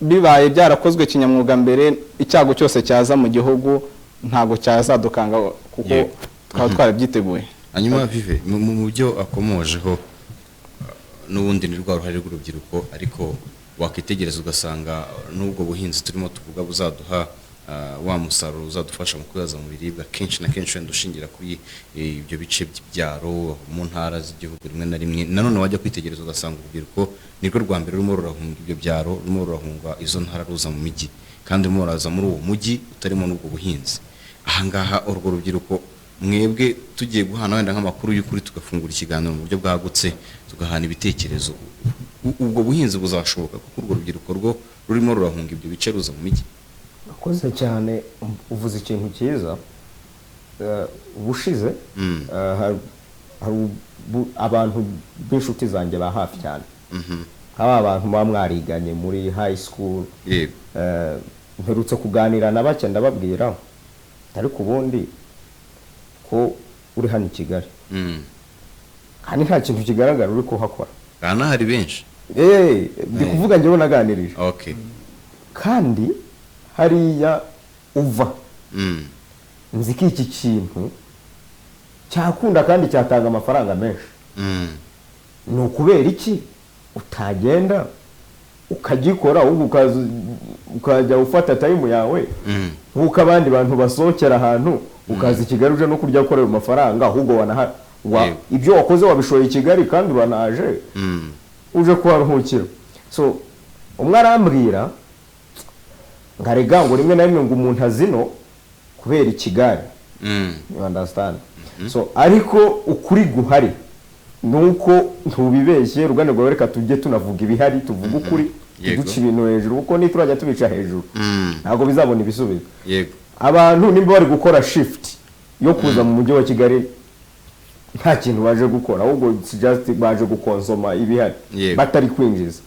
bibaye byarakozwe kinyamwuga mbere icyago cyose cyaza mu gihugu ntago cyazadukanga kuko twaba twarabyiteguye.
Hanyuma Vive mu byo akomojeho n'ubundi ni rwa ruhare rw'urubyiruko, ariko wakitegereza ugasanga n'ubwo buhinzi turimo tuvuga buzaduha wa musaruro uzadufasha mu kuzaza mu biribwa kenshi na kenshi wenda ushingira kuri ibyo bice by'ibyaro mu ntara z'igihugu rimwe na rimwe. Nanone wajya kwitegereza ugasanga urubyiruko nirwo rwa mbere rurimo rurahunga ibyo byaro, rurimo rurahunga izo ntara ruza mu mijyi, kandi rurimo ruraza muri uwo mujyi utarimo n'ubwo buhinzi. Ahangaha urwo rubyiruko mwebwe tugiye guhana wenda nk'amakuru y'ukuri tugafungura ikiganiro mu buryo bwagutse tugahana ibitekerezo, ubwo buhinzi buzashoboka kuko urwo rubyiruko rwo rurimo rurahunga ibyo bice ruza mu mijyi?
Akoze cyane, uvuze ikintu cyiza. Ubushize hari abantu b'inshuti zanjye ba hafi cyane, aba abantu baba mwariganye muri high school, mperutse kuganira na bake ndababwira ariko ubundi ko uri hano i Kigali kandi nta kintu kigaragara uri kuhakora,
kandi hari benshi
ndi kuvuga njyewe naganirije, kandi hariya uva nzi ko iki kintu cyakunda kandi cyatanga amafaranga menshi. Ni ukubera iki utagenda ukagikora ahubwo ukajya ufata time yawe nk'uko abandi bantu basohokera ahantu ukaza i Kigali uje no kurya ukorera amafaranga, ahubwo ibyo wakoze wabishoye i Kigali kandi uranaje uje kuharuhukira. So umwe arambwira ngarega ngo rimwe na rimwe ngo umuntu azino kubera i Kigali, you understand? So ariko ukuri guhari nuko ntubibeshye rugane rwawe, reka tujye tunavuga ibihari, tuvuga ukuri, duca ibintu hejuru kuko niturajya tubica hejuru ntabwo bizabona ibisubizo. Abantu nimba bari gukora shift yo kuza mu mujyi wa Kigali nta kintu baje gukora, ahubwo just baje gukonsoma ibihari batari kwinjiza.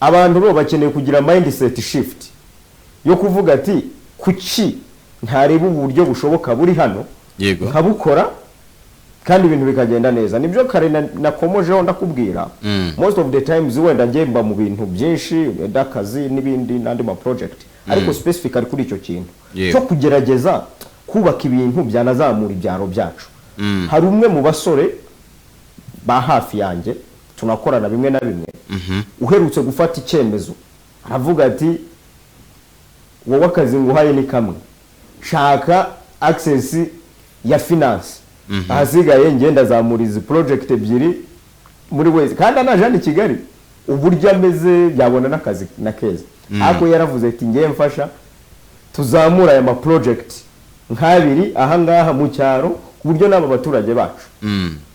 Abantu bo bakeneye kugira mindset shift yo kuvuga ati kuki ntareba uburyo bushoboka buri hano nkabukora kandi ibintu bikagenda neza. Nibyo kare nakomojeho ndakubwira, most of the times wenda ngemba mu bintu byinshi ndakazi n'ibindi n'andi ma project, ariko specifically kuri icyo kintu cyo kugerageza kubaka ibintu byanazamura ibyaro byacu. Hari umwe mu basore ba hafi yanjye tunakorana bimwe na bimwe, uherutse gufata icyemezo aravuga ati wowe akazi nguhaye ni kamwe, shaka access ya finance, ahasigaye ngenda zamura izi project ebyiri muri wese, kandi anajana i Kigali uburyo ameze yabona n'akazi na keza. Ariko yaravuze ati ngiye mfasha tuzamura aya ma project nk'abiri ahangaha mu cyaro ku buryo n'aba baturage bacu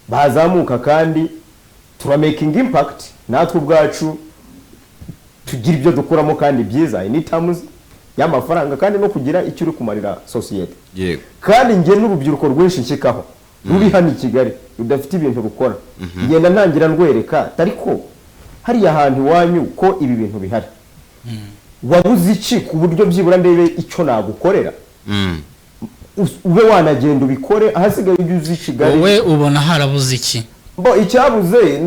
bazamuka kandi tura making impact, natwe ubwacu tugira ibyo dukuramo kandi byiza in terms y'amafaranga kandi no kugira icyo uri kumarira society. Kandi ngiye n'urubyiruko rwinshi nshikaho ruri hano i Kigali rudafite ibintu rukora, ngenda ntangira ndwereka ariko hari ahantu iwanyu ko ibi bintu bihari, wabuze iki ku buryo byibura ndebe icyo nagukorera, ube wanagenda ubikore, ahasigaye ujye uzi Kigali.
Wowe ubona harabuze iki?
Icyabuze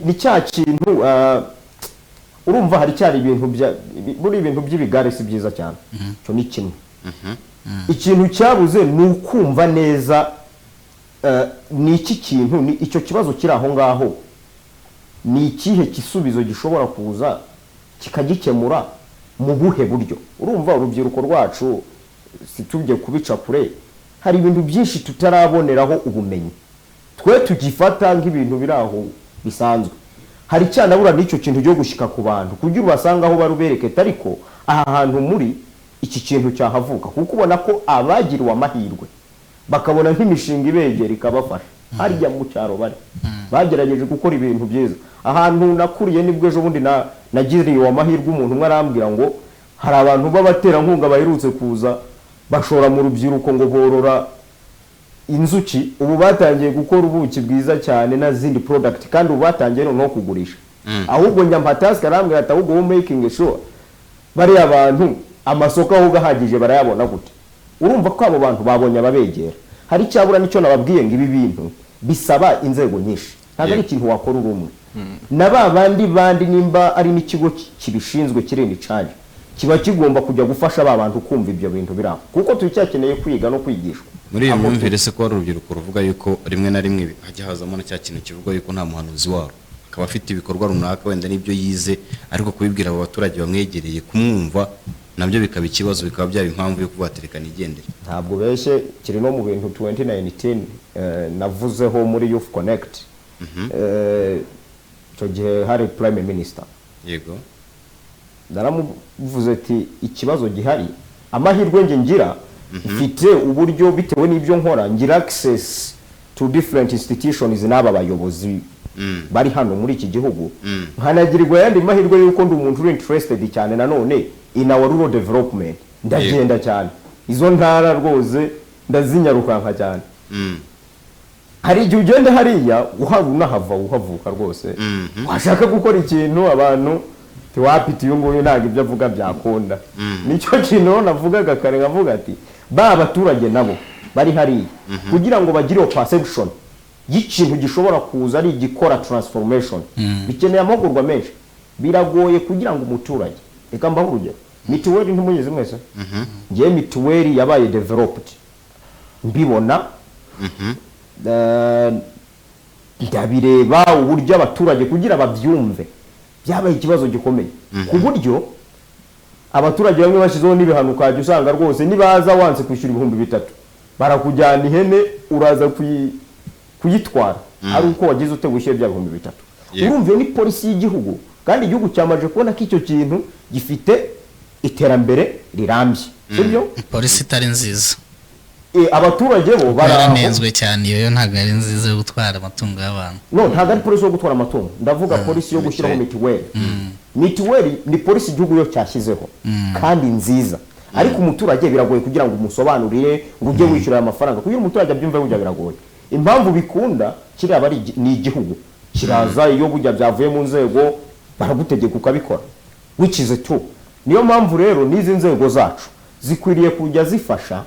ni cya kintu urumva hari cyari ibintu buri ibintu by'ibigare si byiza cyane cyo ni kimwe ikintu cyabuze ni ukumva neza ni iki kintu ni icyo kibazo kiri aho ngaho ni ikihe gisubizo gishobora kuza kikagikemura mu buhe buryo urumva urubyiruko rwacu situbye kubica kure hari ibintu byinshi tutaraboneraho ubumenyi twe tugifata nk'ibintu biri aho bisanzwe hari cyanabura n'icyo kintu cyo gushika ku bantu kugira ubasanga aho barubereketa ariko aha hantu muri iki kintu cyahavuka kuko ubona ko abagiriwe amahirwe bakabona nk'imishinga ibegera ikabafasha harya mu cyaro bari bagerageje gukora ibintu byiza ahantu nakuriye nibwo ejo bundi nagiriwe amahirwe umuntu umwe arambwira ngo hari abantu b'abaterankunga baherutse kuza bashora mu rubyiruko ngo borora inzuki ubu batangiye gukora ubuki bwiza cyane na zindi product kandi ubu batangiye no kugurisha ahubwo nyampataska arambwira ati ahubwo making sure bari abantu amasoko aho gahagije barayabona gute urumva ko abo bantu babonye ababegera hari cyabura nicyo nababwiye ngo ibi bintu bisaba inzego nyinshi ntabwo ari ikintu wakora urumwe na bandi nimba ari n'ikigo kibishinzwe kirindi charge kiba kigomba kujya gufasha bantu kumva ibyo bintu biraho kuko tubicyakeneye kwiga no kwigishwa
muri iyo myumvire se ko ari urubyiruko ruvuga yuko rimwe na rimwe hajya hazamo na cya kintu kivuga yuko nta muhanuzi wabo akaba afite ibikorwa runaka wenda n'ibyo yize ariko kubibwira abo baturage bamwegereye kumwumva nabyo bikaba ikibazo bikaba byaba impamvu yo kubaterekana igendere
ntabwo beshe kiri no mu bintu 2019 navuzeho muri Youth Connect cyo gihe hari Prime Minister
yego
naramuvuze ati ikibazo gihari amahirwe nge ngira mfite uburyo bitewe n'ibyo nkora ngira access to different institutions n'aba bayobozi bari hano muri iki gihugu nkanagirirwa yandi mahirwe yuko ndi umuntu uri interested cyane nanone in our rural development ndagenda cyane izo ntara rwose ndazinyarukanka cyane hari igihe ugenda hariya unahava uhavuka rwose washaka gukora ikintu abantu tiwapiti uyu nguyu ntabwo ibyo avuga byakunda nicyo kintu navugaga kare nkavuga ati ba baturage nabo bari hariya kugira ngo bagire perception y'ikintu gishobora kuza ari igikora transformation bikeneye amahugurwa menshi biragoye kugira ngo umuturage reka mbaho urugero mituweli ntumuyizi mwese ngiye mituweli yabaye developed mbibona ndabireba uburyo abaturage kugira babyumve byabaye ikibazo gikomeye ku buryo abaturage bamwe bashizeho n'ibihanuka jya usanga rwose nibaza wanse kwishyura 3,000 barakujyana ihene uraza kuyitwara ari uko wagize ute wishyuye bya 3,000 urumva ni polisi y'igihugu kandi igihugu cyamaje kubona ko icyo kintu gifite iterambere rirambye sibyo
polisi itari nziza
abaturage bo
baranenzwe cyane iyo ntabwo ari nziza yo gutwara amatungo y'abantu
no ntabwo ari polisi yo gutwara amatungo ndavuga polisi yo gushyiraho mituweli mituweli ni polisi igihugu yo cyashyizeho kandi nziza ariko umuturage biragoye kugira ngo umusobanurire ngo ujye wishyura amafaranga kugira umuturage abyumve burya biragoye impamvu bikunda kiriya bari ni igihugu kiraza iyo burya byavuye mu nzego baragutegeka ukabikora which is true niyo mpamvu rero n'izi nzego zacu zikwiriye kujya zifasha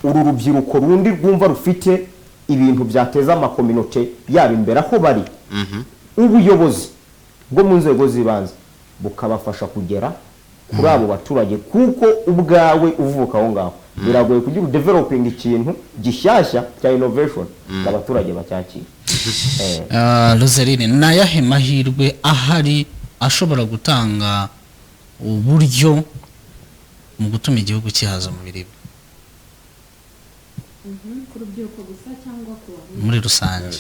uru rubyiruko rundi rwumva rufite ibintu byateza amakominote yaba imbere aho bari ubuyobozi bwo mu nzego z'ibanze bukabafasha kugera kuri abo baturage kuko ubwawe uvuka aho ngaho biragoye kugira developing ikintu gishyashya cya innovation abaturage bacyakira
Roseline nayahe mahirwe ahari ashobora gutanga uburyo mu gutuma igihugu kihaza mu biribwa
ku rubyiruko gusa cyangwa ku bantu
muri rusange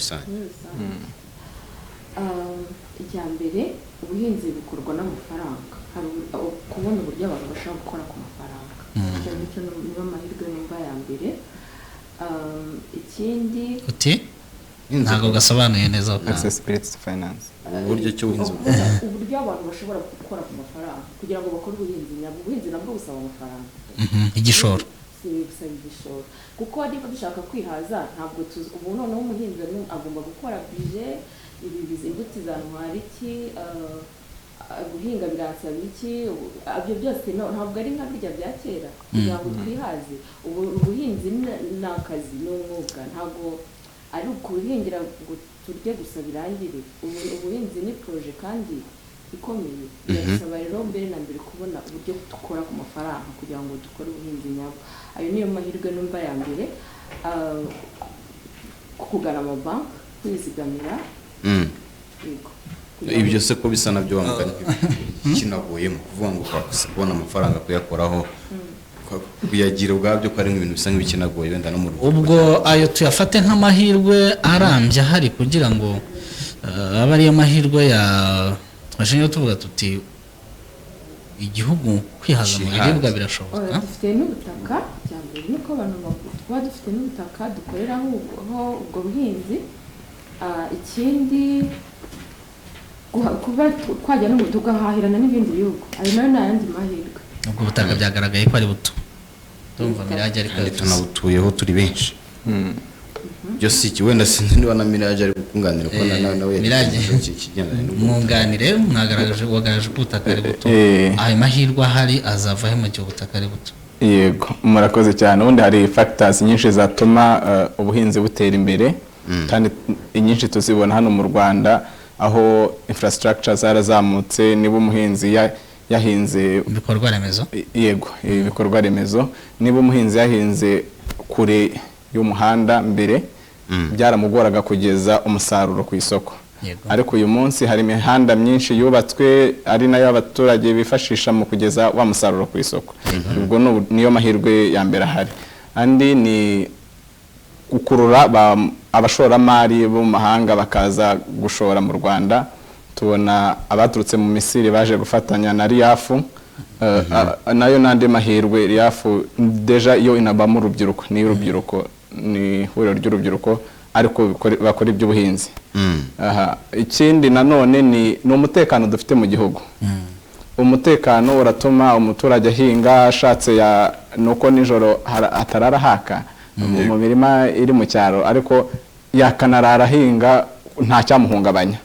icya mbere ubuhinzi bukorwa n'amafaranga hari kubona uburyo abantu bashobora gukora ku mafaranga icyo niba amahirwe numva ya mbere ikindi
ntabwo gasobanuye neza
accessibility to finance
uburyo cy'ubuhinzi
uburyo abantu bashobora gukora ku mafaranga kugira ngo bakore ubuhinzi nabwo busaba amafaranga
igishoro
bisaba igishoro kuko niba dushaka kwihaza ntabwo ubu noneho umuhinzi agomba gukora bije ibi imbuto zantwara iki guhinga birasaba iki ibyo byose ntabwo ari nka birya bya kera kugira ngo twihaze ubuhinzi ni akazi ni umwuga ntabwo ari ukuhingira ngo turye gusa birangire ubuhinzi ni proje kandi ikomeye birasaba rero mbere na mbere kubona uburyo dukora ku mafaranga kugira ngo dukore ubuhinzi nyabwo. Ayo niyo mahirwe numva ya mbere, kugana amabanki, kwizigamira.
Ibyo se ko bisa nabyo wamugana kinagoyemo kuvuga ngo kubona amafaranga kuyakoraho kuyagira ubwabyo ko ari ibintu bisa nk'ibikinagoye wenda no mu rugo.
Ubwo ayo tuyafate nk'amahirwe arambye ahari kugira ngo abe ariyo mahirwe ya twashingiye tuvuga tuti igihugu kwihaza mu biribwa birashoboka.
Dufite n'ubutaka cyangwa nuko abantu kuba dufite n'ubutaka dukoreraho ubwo buhinzi. Ikindi kuba twajya no mu tugahahirana n'ibindi bihugu, ayo nayo n'ayandi mahirwe.
Ubwo butaka byagaragaye ko ari buto, ndumva Mirage ariko
tunabutuyeho turi benshi. Byo si wenda sinzi niba na Mirage ari gukunganira ko nawe
Mirage mwunganire, mwagaragaje wagaraje ko ubutaka ari buto, ayo mahirwe ahari azavaho mu gihe ubutaka ari buto.
Yego, murakoze cyane. Ubundi hari factors nyinshi zatuma ubuhinzi butera imbere, kandi inyinshi tuzibona hano mu Rwanda aho infrastructure zarazamutse. Niba umuhinzi yahinze
ibikorwa remezo,
yego ibikorwa remezo, niba umuhinzi yahinze kure y'umuhanda mbere byaramugoraga kugeza umusaruro ku isoko. Ariko uyu munsi hari imihanda myinshi yubatswe ari nayo abaturage bifashisha mu kugeza wa musaruro ku isoko. Ubwo niyo mahirwe ya mbere ahari. Andi ni gukurura abashoramari bo mu mahanga bakaza gushora mu Rwanda. Tubona abaturutse mu Misiri baje gufatanya na Riafu, nayo nandi mahirwe. Riafu deja iyo inabamo urubyiruko, ni urubyiruko, ni ihuriro ry'urubyiruko ariko bakora iby'ubuhinzi. Ikindi nanone ni umutekano dufite mu gihugu. Umutekano uratuma umuturage ahinga ashatse nuko nijoro atarara haka mu mirima iri mu cyaro, ariko yakanarara ahinga nta cyamuhungabanya.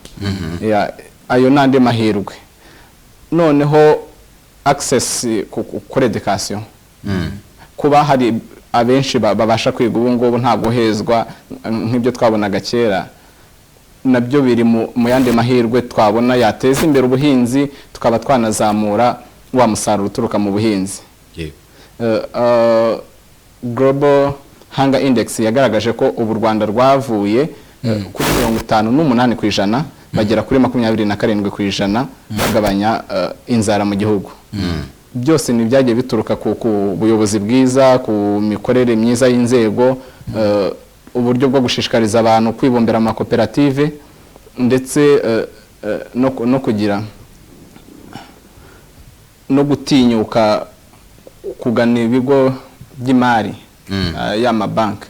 Ayo nandi mahirwe. Noneho access kuri education, kuba hari abenshi babasha kwiga ubu ngubu nta guhezwa nk'ibyo twabonaga kera, nabyo biri mu yandi mahirwe twabona yateza imbere ubuhinzi, tukaba twanazamura wa musaruro uturuka mu buhinzi. Global Hunger Index yagaragaje ko ubu Rwanda rwavuye kuri 58% bagera kuri 27% bagabanya inzara mu gihugu. Byose ni byagiye bituruka ku buyobozi bwiza, ku mikorere myiza y'inzego, uburyo bwo gushishikariza abantu kwibumbira amakoperative, ndetse no kugira no gutinyuka kugana ibigo by'imari y'amabanki.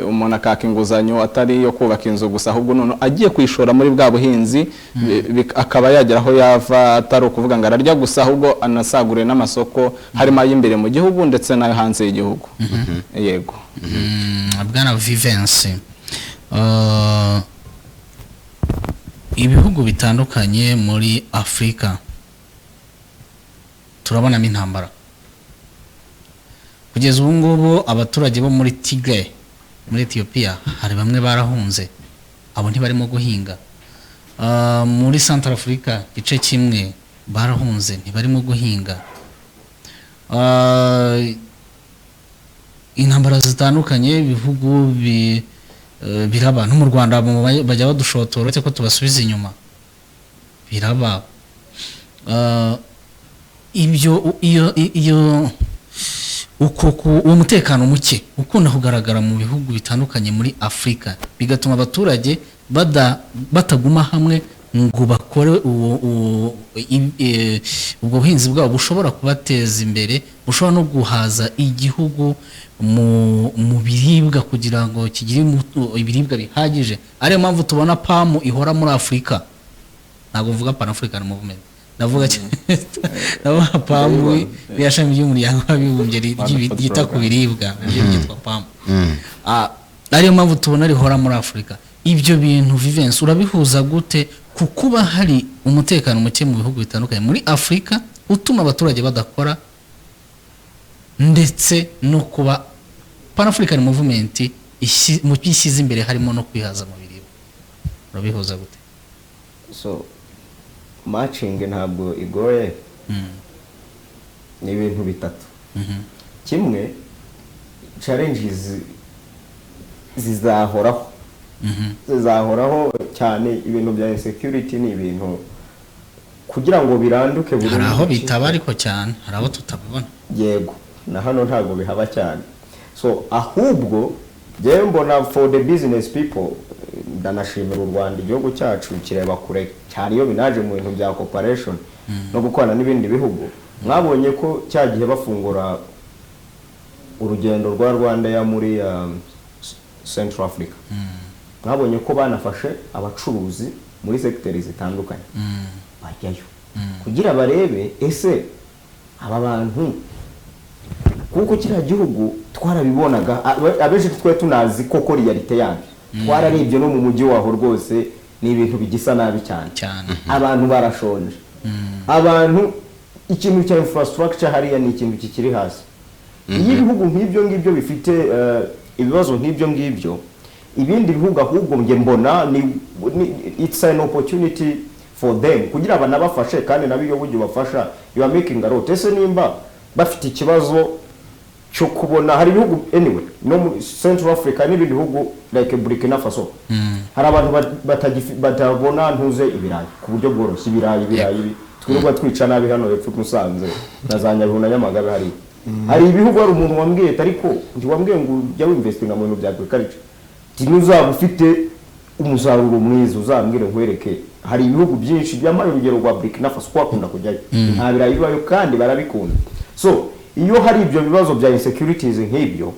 Umuntu akaka inguzanyo atari yo kubaka inzu gusa, ahubwo none agiye kwishora muri bwa buhinzi, akaba yagera aho yava, atari ukuvuga ngo ararya gusa, ahubwo anasagure n'amasoko harimo ay'imbere mu gihugu ndetse n'ayo hanze y'igihugu. Yego.
Bwana Vivence, ibihugu bitandukanye muri Afrika turabonamo intambara. Kugeza ubu ngubu abaturage bo muri Tigray muri Ethiopia hari bamwe barahunze, abo ntibarimo guhinga. Muri Central Africa gice kimwe barahunze, ntibarimo guhinga. Intambara zitandukanye ibihugu biraba, no mu Rwanda bajya badushotora uretse ko tubasubiza inyuma, biraba. Ibyo iyo umutekano muke ukunda kugaragara mu bihugu bitandukanye muri Afrika, bigatuma abaturage bataguma hamwe ngo bakore ubwo buhinzi bwabo bushobora kubateza imbere, bushobora no guhaza igihugu mu biribwa kugira ngo kigire ibiribwa bihagije. Ariyo mpamvu tubona pamu ihora muri Afrika. Ntabwo mvuga Pan African Movement, navuga pamu yashami y'umuryango w'abibumbye ryita ku biribwa, ryo ryitwa pamu. Ariyo mpamvu tubona rihora muri Afrika. Ibyo bintu Vivence urabihuza gute kukuba hari umutekano muke mu bihugu bitandukanye muri Afrika utuma abaturage badakora, ndetse no kuba Pan African Movement mu byishyize imbere harimo no kwihaza mu biribwa? Urabihuza gute?
So matching ntabwo igoye ni ibintu bitatu kimwe challenges zizahoraho cyane ibintu bya insecurity ni ibintu kugira ngo biranduke
hari aho bitaba ariko cyane hari abo tutabona
yego na hano ntabwo bihaba cyane so ahubwo jewe mbona for the business people ndanashimira u Rwanda igihugu cyacu kireba kure cyane iyo binaje mu bintu bya cooperation no gukorana n'ibindi bihugu mwabonye ko cyagiye bafungura urugendo rwa Rwanda ya muri Central Africa mwabonye ko banafashe abacuruzi muri sectors zitandukanye bajyayo kugira barebe ese aba bantu kuko kiriya gihugu twarabibonaga abenshi twe tunazi koko realite yabyo twararebye no mu mujyi waho rwose ni ibintu bigisa nabi cyane abantu barashonje abantu ikintu cya infrastructure hariya ni ikintu kikiri hasi iyo ibihugu nk'ibyo ngibyo bifite ibibazo nk'ibyo ngibyo ibindi bihugu ahubwo nge mbona ni it's an opportunity for them kugira abana bafashe kandi nabiyo buryo bafasha you are making a lot ese nimba bafite ikibazo cyo kubona hari ibihugu anyway no mu Central Africa n'ibindi bihugu like Burkina Faso hari abantu batabona ntuze ibirayi ku buryo bworoshye ibirayi twirwa twica nabi hano hepfo Musanze na za Nyabihu na Nyamagabe hari ibihugu hari umuntu wambwiye ariko ndi wambwiye ngo jya winvestinga mu bintu bya agriculture tinuzaba ufite umusaruro mwiza uzambwire nkwereke hari ibihugu byinshi byamaye urugero rwa Burkina Faso kwakunda kujyayo nta birayi bibayo kandi barabikunda so iyo hari ibyo bibazo bya insecurities nk'ibyo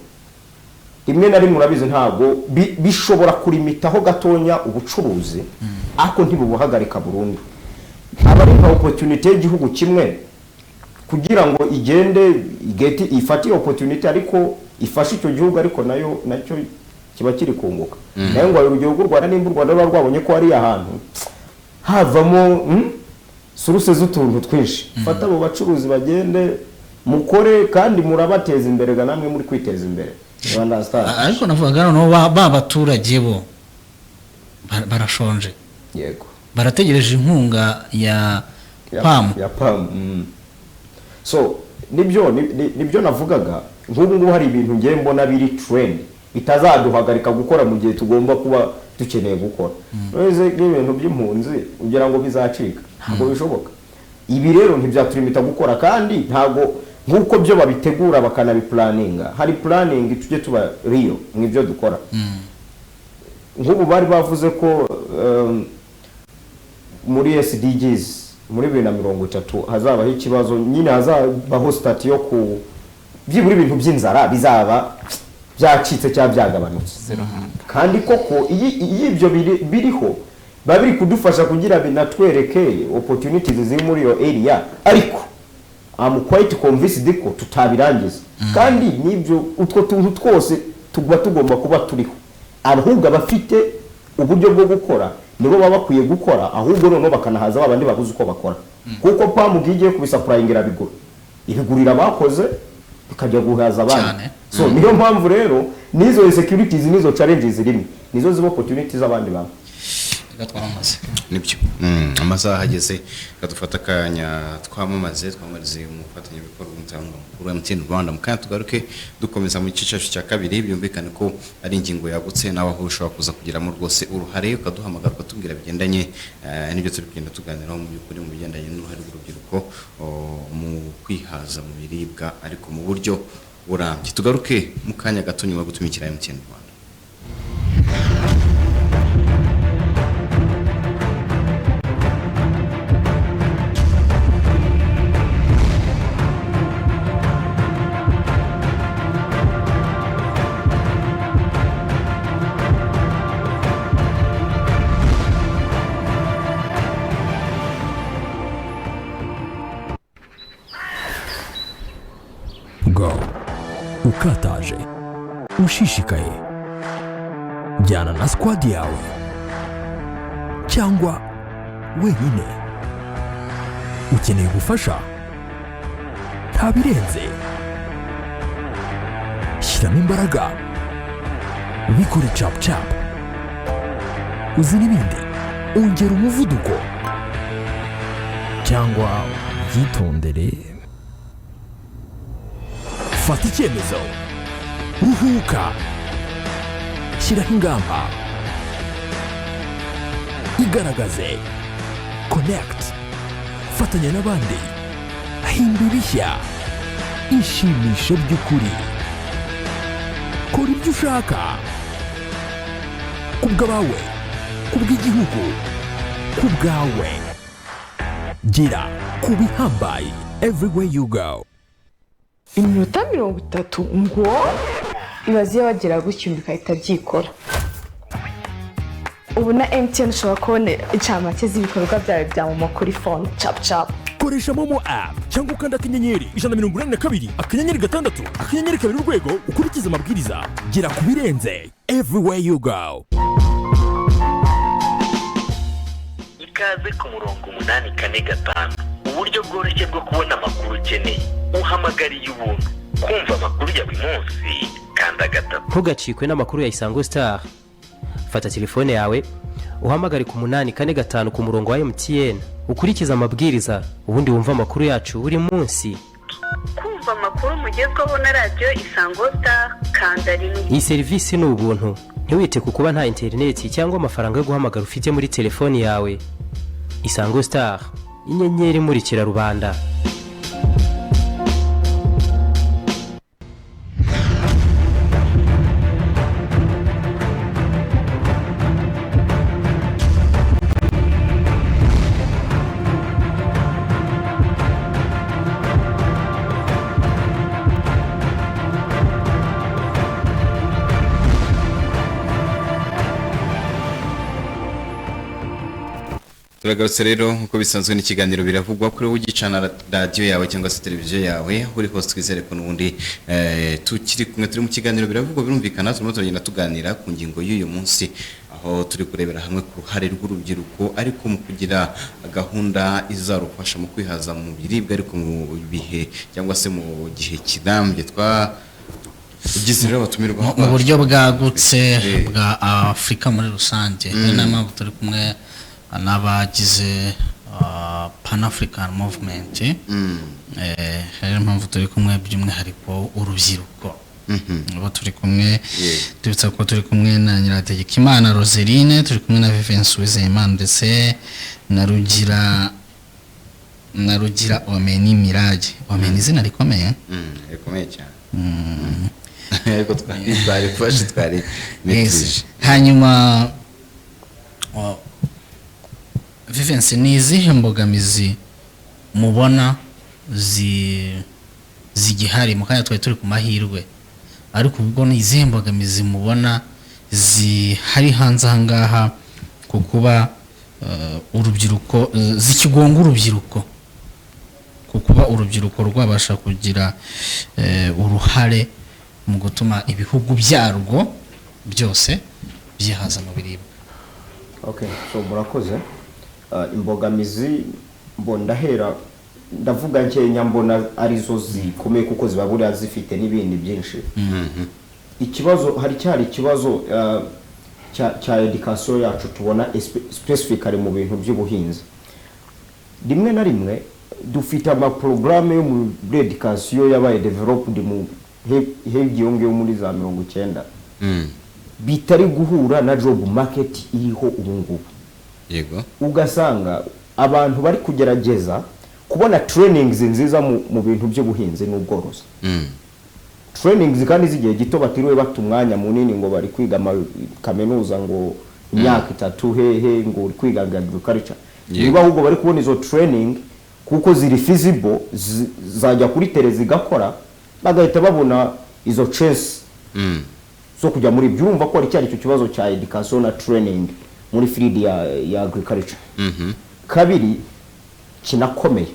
rimwe na rimwe urabizi ntabwo bishobora kurimitaho gatonya ubucuruzi ariko ntibubuhagarika burundu abari nka opportunity y'igihugu kimwe kugira ngo igete ifati opportunity ariko ifashe icyo gihugu ariko nacyo kiba kiri kunguka nayo ngo urugero rw'u Rwanda nimba u Rwanda rwabonye ko ari ahantu havamo suruse z'utuntu twinshi fata abo bacuruzi bagende mukore kandi murabateza imbere namwe muri kwiteza imbere
ariko navuga no baturage bo barashonje
yego
barategereje inkunga ya PAM
so nibyo navugaga nk'ubu hari ibintu ngiye mbona biri trend bitazaduhagarika gukora mu gihe tugomba kuba dukeneye gukora neze n'ibintu by'impunzi kugira ngo bizacika ntabwo bishoboka ibi rero ntibyaturimita gukora kandi ntabwo nk'uko byo babitegura bakanabiplaninga hari planning tujye tuba real mw'ibyo dukora nk'ubu bari bavuze ko muri SDGs muri 2030 hazabaho ikibazo nyine hazabaho stat yo ku byibura ibintu by'inzara bizaba byacitse cyangwa byagabanutse kandi koko ibyo biriho babiri kudufasha kugira binatwereke opportunities ziri muri yo area ariko I'm quite convinced ko tutabirangiza kandi nibyo utwo tuntu twose tuba tugomba kuba turiho ahubwo abafite uburyo bwo gukora nibo baba bakwiye gukora ahubwo noneho bakanahaza abandi babuze uko bakora kuko PAM giye kubisupplyingira ibigurira bakoze bikajya guhaza abandi so niyo mpamvu rero nizo insecurities nizo challenges zirimo nizo zibo opportunities abandi baba
nibyo amasaha ageze kadufata akanya twamamaze umufatanya bikorwa umutangwa MTN Rwanda mukanya tugaruke dukomeza mu cyacu cya kabiri byumvikane ko ari ingingo yagutse nawe aho ushobora kuza kugiramo rwose uruhare ukaduhamagara ukatubwira bigendanye n'ibyo turi kugenda tuganiraho mu by'ukuri mu bigendanye n'uruhare rw'urubyiruko mu kwihaza mu biribwa ariko mu buryo burambye tugaruke mu kanya gato nyuma gutumikira MTN Rwanda.
ukataje ushishikaye jyana na squad yawe cyangwa wenyine ukeneye gufasha nta birenze shyiramo imbaraga bikore cap cap uzi n'ibindi ongera umuvuduko cyangwa byitondere. Fata icyemezo, ruhuka, shyiraho ingamba, igaragaze, connect, fatanya n'abandi, hindura ishya, ishimisho ry'ukuri, kora ibyo ushaka, kubw'abawe, kubw'igihugu, kubwawe, gira ku bihambaye everywhere you go.
Iminota 30 ngo ibaze iyo bagera gutyo bikahita byikora. Ubu na MTN ushobora kubona incamake z'ibikorwa byawe bya momo kuri phone chap chap.
Koresha momo app cyangwa ukanda akanyenyeri 182 akanyenyeri 6 akanyenyeri 2 urwego ukurikiza amabwiriza. Gira ku birenze everywhere you go.
Ikaze ku murongo 845 uburyo bworoshye bwo kubona amakuru ukeneye. Uhamagariye ubuntu kumva amakuru ya buri munsi kanda gatatu.
Ntugacikwe n'amakuru ya Isango Star. Fata telefone yawe uhamagare ku 845 ku murongo wa MTN ukurikiza amabwiriza ubundi wumva amakuru yacu buri munsi.
Kumva amakuru mugezweho na radio Isango Star kanda rimwe.
Iyi service ni ubuntu. Ntiwite ku kuba nta internet cyangwa amafaranga yo guhamagara ufite muri telefone yawe. Isango Star, inyenyeri imurikira rubanda.
Turagarutse rero uko bisanzwe n'ikiganiro biravugwa kuri ugicana radio yawe cyangwa se televiziyo yawe uri host twizere ko nubundi tukiri kumwe turi mu kiganiro biravugwa birumvikana turimo turagenda tuganira ku ngingo y'uyu munsi aho turi kurebera hamwe ku ruhare rw'urubyiruko ariko mu kugira gahunda izarufasha mu kwihaza mu biribwa ariko mu bihe cyangwa se mu gihe kirambye ugizira abatumirwa
mu buryo bwagutse bwa Afrika muri rusange n'amabwo turi kumwe n'abagize Pan African Movement rero mpamvu turi kumwe by'umwihariko urubyiruko abo turi kumwe tubitsa ko turi kumwe na Nyirategekimana Roseline turi kumwe na Vivienne Uwizeyimana ndetse na Rugira Omeni Mirage. Omeni izina rikomeye
rikomeye cyane ariko twari
metrije. Hanyuma Vivienne ni izihe mbogamizi mubona zigihari mu kanya turi ku mahirwe ariko ubwo ni izihe mbogamizi mubona zihari hanze ahangaha ku kuba urubyiruko zikigonga urubyiruko ku kuba urubyiruko rwabasha kugira uruhare mu gutuma ibihugu byarwo byose byihaza mu biribwa?
Okay, so murakoze. Imbogamizi mbondahera ndavuga nkenya mbona arizo zikomeye kuko zibabura zifite n'ibindi byinshi. Ikibazo hari cyari ikibazo cya education yacu tubona specifically mu bintu by'ubuhinzi. Rimwe na rimwe dufite ama programme yo mu education yabaye developed mu hegiyonge muri za 90 bitari guhura na job market iriho ubungubu.
Yego
ugasanga abantu bari kugerageza kubona trainings nziza mu bintu by'ubuhinzi n'ubworozi. Trainings kandi zigiye gito batiriwe batumwanya munini ngo bari kwiga kaminuza ngo imyaka 3 hehe ngo uri kwiga agriculture. Niba ahubwo bari kubona izo training kuko ziri feasible zajya kuri tele zigakora bagahita babona izo chance so kujya muri byumva ko ari cyari cyo kibazo cya education na training muri field ya agriculture. Kabiri kinakomeye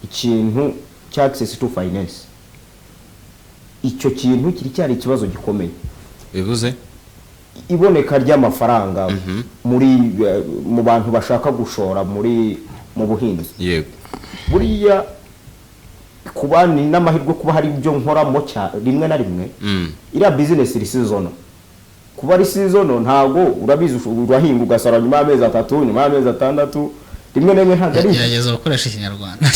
ikintu cya access to finance. Icyo kintu kiri cyari ikibazo gikomeye
bivuze
iboneka ry'amafaranga muri mu bantu bashaka gushora mu buhinzi.
Yego
buriya kubani n'amahirwe kuba hari ibyo nkoramo cya rimwe na rimwe ira business season kuba ari season ntago urabizi urahinga ugasara nyuma y'amezi 3 nyuma y'amezi 6 rimwe na rimwe ntabwo ari
gerageza gukoresha ikinyarwanda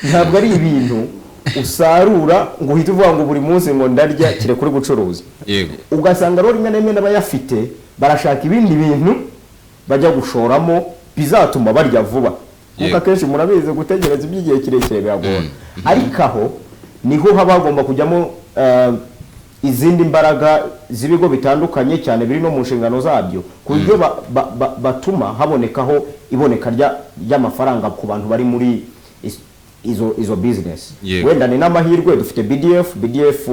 ntabwo ari ibintu usarura ngo uhite uvuga ngo buri munsi ngo ndarya kire kuri gucuruza ugasanga rero rimwe na rimwe n'abayafite barashaka ibindi bintu bajya gushoramo bizatuma barya vuba kuko akenshi murabizi gutegereza iby'igihe kirekire biragora ariko aho niho haba hagomba kujyamo izindi mbaraga z'ibigo bitandukanye cyane biri no mu nshingano zabyo ku buryo batuma habonekaho iboneka ry'amafaranga ku bantu bari muri izo business wenda ni n'amahirwe dufite BDF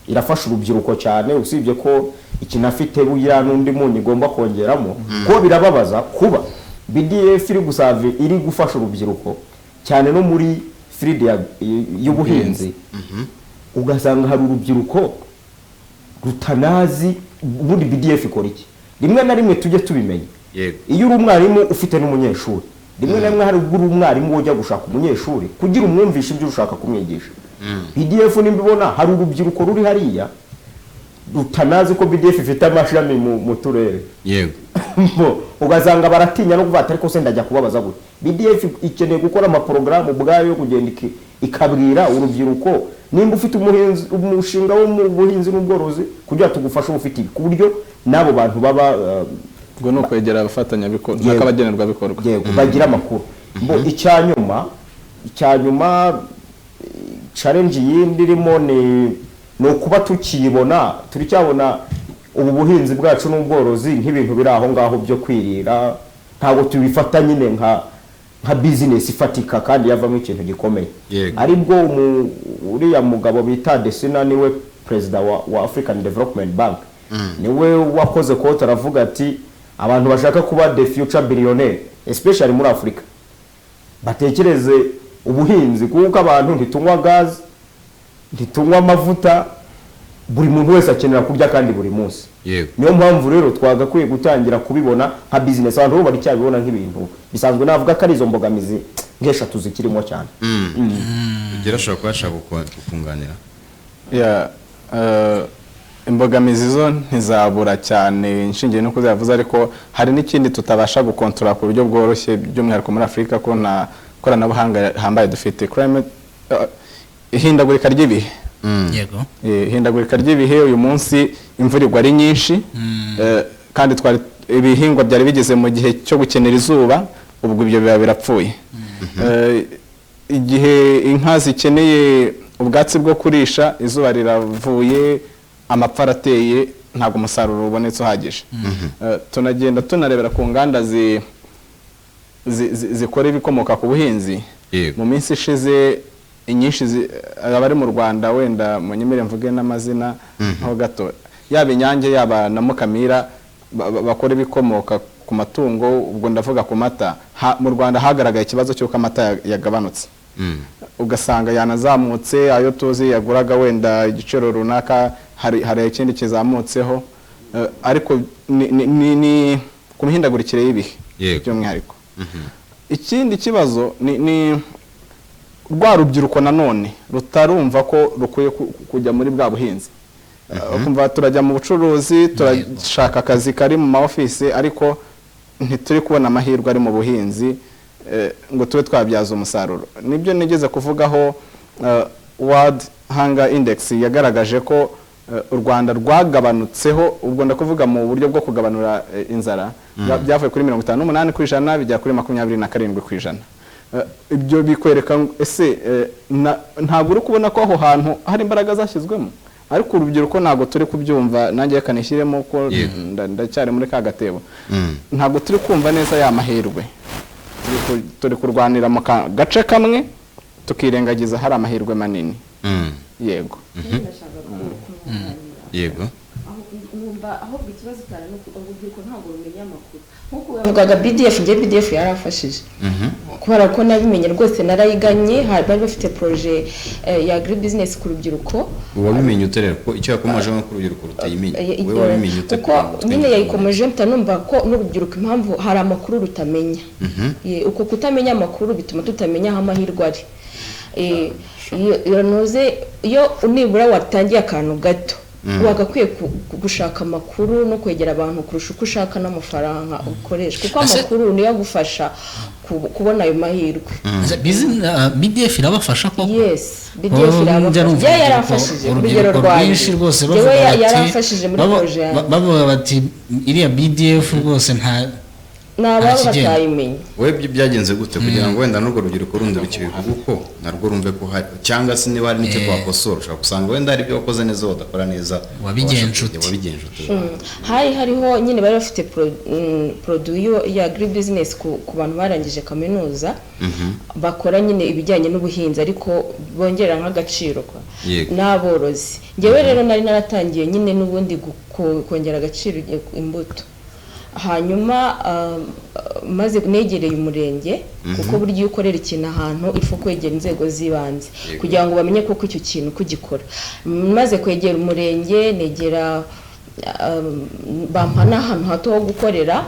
irafasha urubyiruko cyane usibye ko ikinafite buya n'undi munyu igomba kongeramo ko birababaza kuba BDF iri gufasha urubyiruko cyane no muri field y'ubuhinzi ugasanga hari urubyiruko rutanazi ubundi BDF ikora iki rimwe na rimwe tujye tubimenya iyo uri umwarimu ufite n'umunyeshuri rimwe na rimwe hari uri umwarimu ujya gushaka umunyeshuri kugira umwumvishe ibyo ushaka kumwigisha BDF nimbibona hari urubyiruko ruri hariya rutanazi ko BDF ifite amashami mu turere ugasanga baratinya no kuvata ariko se ndajya kubabaza gute BDF ikeneye gukora amaporogaramu ubwayo yo kugenda ikabwira urubyiruko nimba ufite umushinga wo mu buhinzi n'ubworozi kugira tugufashe ufite ku buryo nabo bantu baba
ngo no kwegera abafatanyabikorwa n'akabagenerwa bikorwa
yego bagira amakuru icyanyuma challenge yindi irimo ni ukuba tukibona turicyabona ubu buhinzi bwacu n'ubworozi nk'ibintu biri aho ngaho byo kwirira ntabwo tubifata nyine nka business ifatika kandi yavamo ikintu gikomeye aribwo uriya mugabo bita Desina niwe president wa African Development Bank niwe wakoze quote aravuga ati abantu bashaka kuba the future billionaire especially muri Africa batekereze ubuhinzi kuko abantu ntitunywa gaz ntitunywa amavuta buri muntu wese akenera kurya kandi buri munsi niyo mpamvu rero twagakwiye gutangira kubibona nka business abantu bari cyabibona nk'ibintu bisanzwe navuga ko ari izo mbogamizi nk'eshatu zikirimo cyane
gerashaka kwashaka gukunganira
imbogamizi zo ntizabura cyane inshingiye no kuzavuza ariko hari n'ikindi tutabasha gukontrola ku buryo bworoshye by'umwihariko muri Afrika ko na koranabuhanga hambaye dufite climate ihindagurika ry'ibihe
yego
ihindagurika ry'ibihe uyu munsi imvura igwa ari nyinshi kandi twari ibihingwa byari bigeze mu gihe cyo gukenera izuba ubwo ibyo biba birapfuye igihe inka zikeneye ubwatsi bwo kurisha izuba riravuye amapfa arateye ntabwo umusaruro ubonetse uhagije tunagenda tunarebera ku nganda zikora ibikomoka ku buhinzi mu minsi ishize inyinshi abari mu Rwanda wenda munyemere mvuge n'amazina ho gato yaba Inyange yaba na Mukamira bakora ibikomoka ku matungo ubwo ndavuga ku mata mu Rwanda hagaragaye ikibazo cy'uko amata yagabanutse ugasanga yanazamutse ayo tuzi yaguraga wenda igiciro runaka hari ikindi kizamutseho ariko ni ku mihindagurikire y'ibihe by'umwihariko ikindi kibazo ni rwa rubyiruko nanone rutarumva ko rukwiye kujya muri bwa buhinzi kumva turajya mu bucuruzi turashaka akazi kari mu maofisi ariko ntituri kubona amahirwe ari mu buhinzi ngo tube twabyaza umusaruro nibyo nigeze kuvugaho World Hunger Index yagaragaje ko u Rwanda rwagabanutseho ubwo ndakuvuga mu buryo bwo kugabanura inzara byavuye kuri 58% bijya kuri 27%. Ibyo bikwereka ese ntabwo uri kubona ko aho hantu hari imbaraga zashyizwemo ariko urubyiruko ntabwo turi kubyumva nanjye yakanishyiremo ko ndacyari muri ka gatebo ntabwo turi kumva neza ya mahirwe turi kurwanira mu gace kamwe tukirengagiza hari amahirwe manini yego
yego
ahubwo ikibazo cyane ni uko urubyiruko ntabwo rumenya amakuru
mvugaga BDF yarafashije kubera ko nabimenye rwose narayiganye bari bafite projet ya agri business ku rubyiruko
wabimenye uterera ko icyo yakomeje no ku rubyiruko rutayimenya we wabimenye uterera
ko nyine yayikomeje mtanumva ko n'urubyiruko impamvu hari amakuru rutamenya uko kutamenya amakuru bituma tutamenya aho amahirwe ari iyo unibura watangiye akantu gato wagakwiye gushaka amakuru no kwegera abantu kurusha uko ushaka n'amafaranga ukoresha kuko amakuru niyo agufasha kubona ayo mahirwe.
BDF irabafasha koko?
Yes, BDF irabafasha. Yarafashije urugero
rwinshi rwose bavuga bati yarafashije muri projet bavuga bati iriya BDF rwose nta
nababa batayimenya.
Webye byagenze gute kugira ngo wenda n'urwo rubyiruko rundi rukibivuga uko narwo rumve ko hari cyangwa se niba hari n'icyo twakosora ushaka gusanga wenda hari ibyo wakoze neza wadakora neza
wabigenjute.
Hari hariho nyine bari bafite produit ya agribusiness ku bantu barangije kaminuza bakora nyine ibijyanye n'ubuhinzi ariko bongera nk'agaciro kwa n'aborozi. Ngewe rero nari naratangiye nyine n'ubundi kongera agaciro imbuto. Hanyuma maze negereye umurenge kuko buryo ukorera ikintu ahantu ifu kwegera inzego zibanze kugira ngo bamenye koko icyo kintu kugikora. Maze kwegera umurenge negera bampana ahantu hato ho gukorera.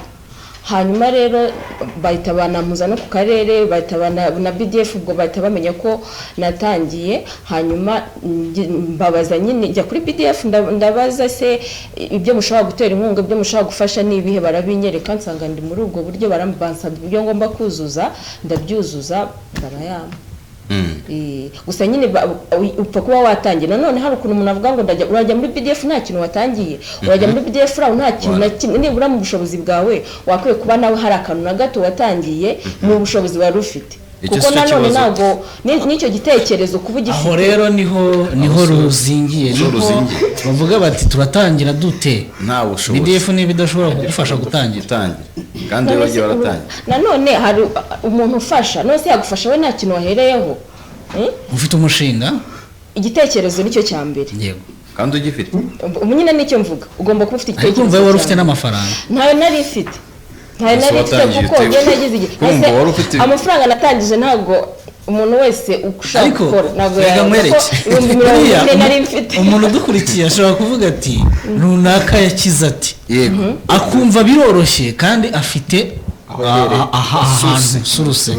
Hanyuma rero bahita banamuza no ku karere bahita na BDF ubwo bahita bamenya ko natangiye. Hanyuma mbabaza nyine njya kuri BDF ndabaza se ibyo mushobora gutera inkunga ibyo mushobora gufasha nibihe barabinyereka nsanga ndi muri ubwo buryo barambansaba ibyo ngomba kuzuza ndabyuzuza barayama. Gusa nyine upfa kuba watangiye nanone hari ukuntu umuntu avuga ngo urajya muri BDF nta kintu watangiye urajya muri BDF raho nta kintu nibura mu bushobozi bwawe wakwiye kuba nawe hari akantu na gato watangiye mu bushobozi wari ufite kuko nanone ntabwo n'icyo gitekerezo kuba ugifite.
Aho rero niho ruzingiye bavuga bati turatangira dute
nta bushobozi
BDF niba idashobora kugufasha gutangira
kandi bagiye baratangira.
Nanone hari umuntu ufasha none se yagufasha we nta kintu wahereyeho
ufite umushinga
igitekerezo nicyo cya mbere
yego kandi ugifite
nyine nicyo mvuga ugomba kuba ufite igitekerezo
ariko wari ufite n'amafaranga
ntayo nari ifite kuko njye nagize igihe amafaranga natangije ntabwo umuntu wese ushaka gukora ntabwo
umuntu udukurikiye ashobora kuvuga ati runaka yakize ati akumva biroroshye kandi afite ahantu suruse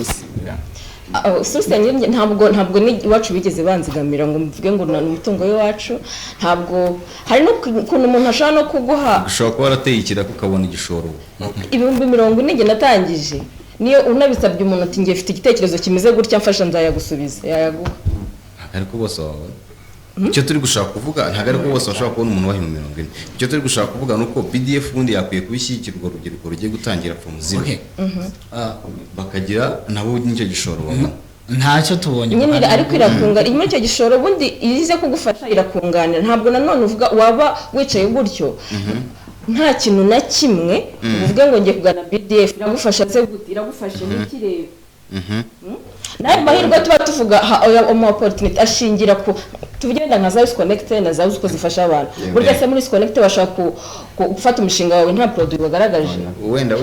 ntabwo iwacu bigeze banzigamira ngo mvuge ngo ni umutungo w'iwacu. Ntabwo hari n'ukuntu umuntu ashobora no kuguha
ushobora kuba warateye ikiraka ukabona igishoro
40,000 natangije niyo unabisabye umuntu ati ngiye mfite igitekerezo kimeze gutya mfasha nzayagusubiza yayaguha.
Ariko bose icyo turi gushaka kuvuga ntabwo ariko bose bashobora kubona umuntu wahimu 40. Icyo turi gushaka kuvuga nuko BDF ubundi yakwiye kubishyikirwa urubyiruko rugiye gutangira from zero bakagira nabo n'icyo gishoro babona
ntacyo tubonye
nyine ariko irakunga muri icyo gishoro ubundi irize kugufasha irakunganira. Ntabwo nanone uvuga waba wicaye gutyo nta kintu na kimwe uvuge ngo ngiye kugana BDF iragufasha se gute iragufasha n'ikirebe nayo mahirwe tuba tuvuga ama opportunity ashingira ku tuvugenda nka za Connect na za uko zifasha abantu burya se muri Connect bashaka gufata umushinga wawe nta product wagaragaje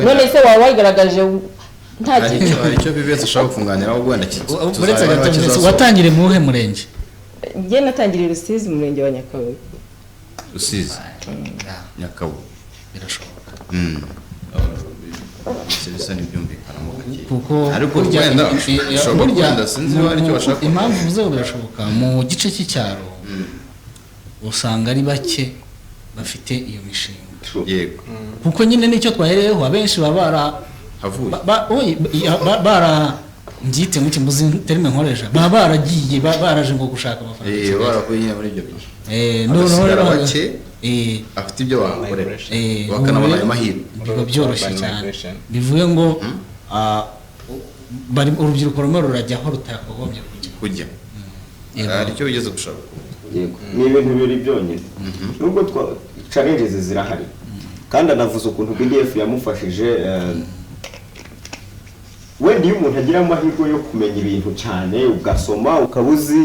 none se wawe wagaragaje nta kintu
hari icyo bibetse ushaka kufunganira aho Rwanda
uretse gato watangire mu he murenge
ngiye natangirira Rusizi murenge wa Nyakabuye
Rusizi Nyakabuye
birashoboka
serivisi n'ibyumvikana mu gake
kuko
ariko burya sinzi bari cyo bashaka
impamvu muzo birashoboka mu gice cy'icyaro usanga ari bake bafite iyo mishinga
yego
kuko nyine nicyo twahereyeho abenshi babara bara ngite muti mbuzi terime nkoresha baragiye baraje ngo gushaka amafaranga
barakuye muri ibyo bintu
no
bake afite ibyo bakorera bakanabona amahirwe
biba byoroshye cyane bivuye ngo bari urubyiruko rumwe rurajyaho rutakagombye
kujya hari icyo bigeze gushaka
yego ni ibintu biri byonyine nubwo challenges zirahari kandi anavuze ukuntu BDF yamufashije wenda iyo umuntu agira amahirwe yo kumenya ibintu cyane ugasoma ukabuzi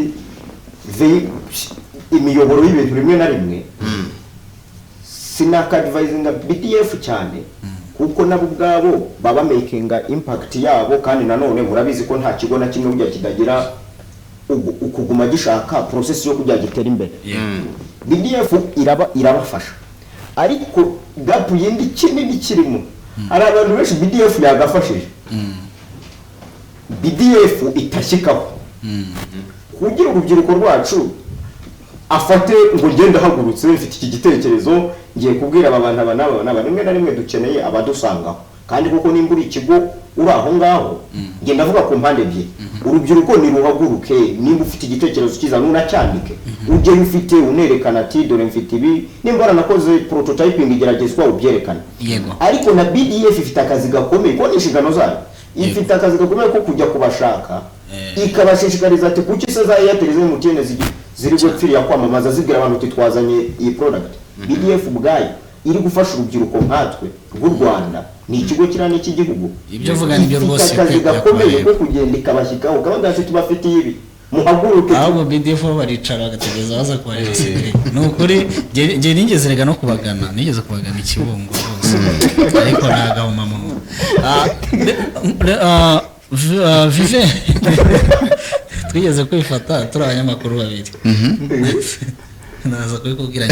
imiyoboro y'ibintu rimwe na rimwe sinakadvisinga BDF cyane kuko nabo ubwabo baba makinga impact yabo kandi nanone murabizi ko nta kigo na kimwe ujya kidagira ukuguma gishaka process yo kujya gitera imbere BDF irabafasha ariko gap yindi kinini kirimo ari abantu benshi BDF yagafashije BDF itashyikaho kugira urubyiruko rwacu afate ngo ngende ahagurutse mfite iki gitekerezo ngiye kubwira aba bantu aba rimwe na rimwe dukeneye abadusangaho kandi kuko nimba uri ikigo uri aho ngaho ngenda avuga ku mpande ebyiri urubyiruko ni ruhaguruke nimba ufite igitekerezo cyiza nunacyandike ujye ufite unerekana ati dore mfite ibi nimba waranakoze prototyping igeragezwa ubyerekana ariko na BDF ifite akazi gakomeye ko n'inshingano zayo ifite akazi gakomeye ko kujya kubashaka ikabashishikariza ati kuki se za Airtel MTN ziri gupfira kwamamaza zibwira abantu ati twazanye iyi product BDF ubwayo iri gufasha urubyiruko nkatwe rw'u Rwanda ni ikigo kirane cy'igihugu
ibyo vuga nibyo rwose
akazi gakomeye ko kugenda ikabashyikaho kabandase tubafitiye ibi muhaguruke
ahubwo BDF baricara bagategereza baza kubareba nukuri je nigeze rega no kubagana nigeze kubagana ikibungo rwose ariko nagahoma mu vive twigeze kwifata turi abanyamakuru babiri naza kubikubwira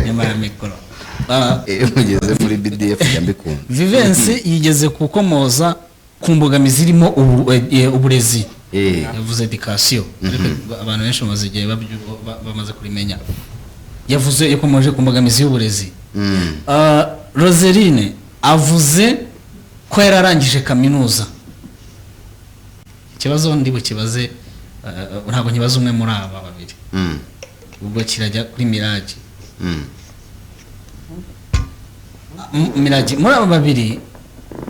nyuma ya mikoro
ugeze muri BDF yambikunda
Vivense yigeze kukomoza ku mbogamizi irimo uburezi yavuze education abantu benshi bamaze igihe bamaze kurimenya yavuze yakomoje ku mbogamizi y'uburezi Roseline avuze ko yararangije kaminuza ikibazo ndi bukibaze ntabwo nkibaza umwe muri aba babiri ubwo kirajya kuri Mirage muri aba babiri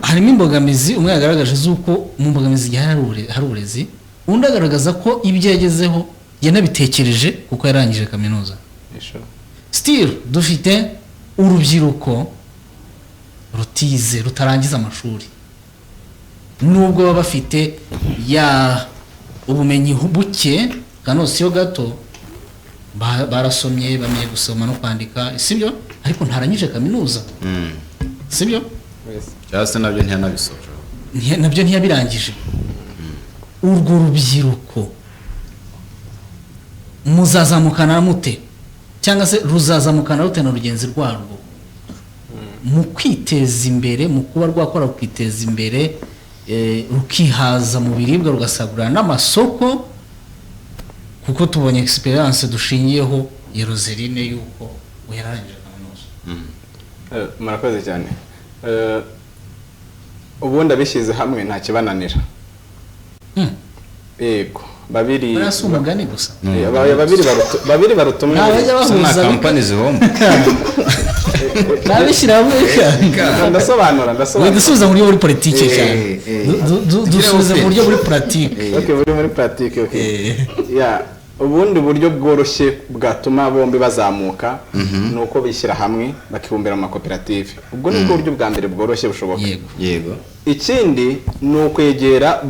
harimo imbogamizi umwe yagaragaje z'uko mu mbogamizi hari uburezi undi agaragaza ko ibyo yagezeho yanabitekereje kuko yarangije kaminuza still dufite urubyiruko rutize rutarangiza amashuri nubwo baba bafite ya ubumenyi buke kanosiyo gato barasomye bamenye gusoma no kwandika sibyo ariko ntarangije kaminuza sibyo
cyase nabyo ntiyanabisoje
nabyo ntiyabirangije urwo rubyiruko muzazamukana mute cyangwa se ruzazamukana rute na rugenzi rwarwo mu kwiteza imbere mu kuba rwakora rukiteza imbere rukihaza mu biribwa rugasagurana n'amasoko kuko tubonye experience dushingiyeho ya Roseline yuko yarangije kaminuza
murakoze cyane ubundi abishyize hamwe nta kibananira yego babiri
barasumugani gusa
babiri barutumwe
na company zihomba
nabishyira hamwe
ndasobanura
dusubiza muri politike cyane dusubiza mu buryo muri pratique
okay muri pratique okay ya ubundi buryo bworoshye bwatuma bombi bazamuka nuko bishyira hamwe bakibumbira mu makoperative ubwo ni buryo bwa mbere bworoshye bushoboka
yego
ikindi ni ukwegera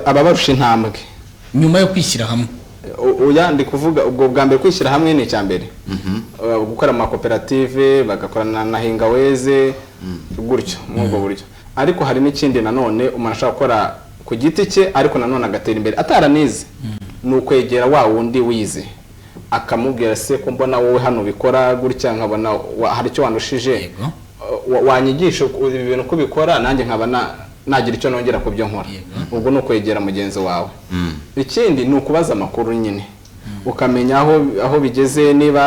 ababarusha intambwe
nyuma yo kwishyira hamwe
uyandi kuvuga ubwo bwa mbere kwishyira hamwe ni cyambere gukora mu makoperative bagakorana na Hingaweze gutyo nk'ubwo buryo ariko hari n'ikindi nanone umuntu ashaka gukora ku giti cye ariko nanone agatera imbere ataranize ni ukwegera wa wundi wize akamubwira se ko mbona wowe hano bikora gutya nkabona hari icyo wanushije wanyigisha ibintu ko bikora nanjye nkabana nagira icyo nongera ku byo nkora ubwo ni ukwegera mugenzi wawe ikindi ni ukubaza amakuru nyine ukamenya aho bigeze niba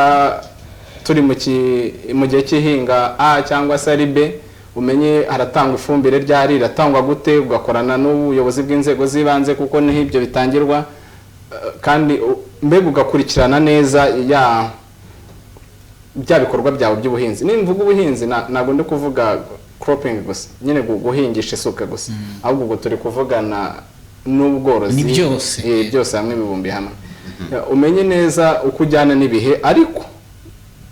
turi mu gihe cy'ihinga A cyangwa se ari B umenye haratangwa ifumbire ryari riratangwa gute ugakorana n'ubuyobozi bw'inzego z'ibanze kuko niho ibyo bitangirwa kandi mbega ugakurikirana neza bya bikorwa byawe by'ubuhinzi nimvuga ubuhinzi ntabwo ndi kuvuga cropping gusa nyine guhingisha isuka gusa ahubwo ubwo turi kuvugana n'ubworozi byose hamwe bibumbi hamwe umenye neza uko ujyana n'ibihe ariko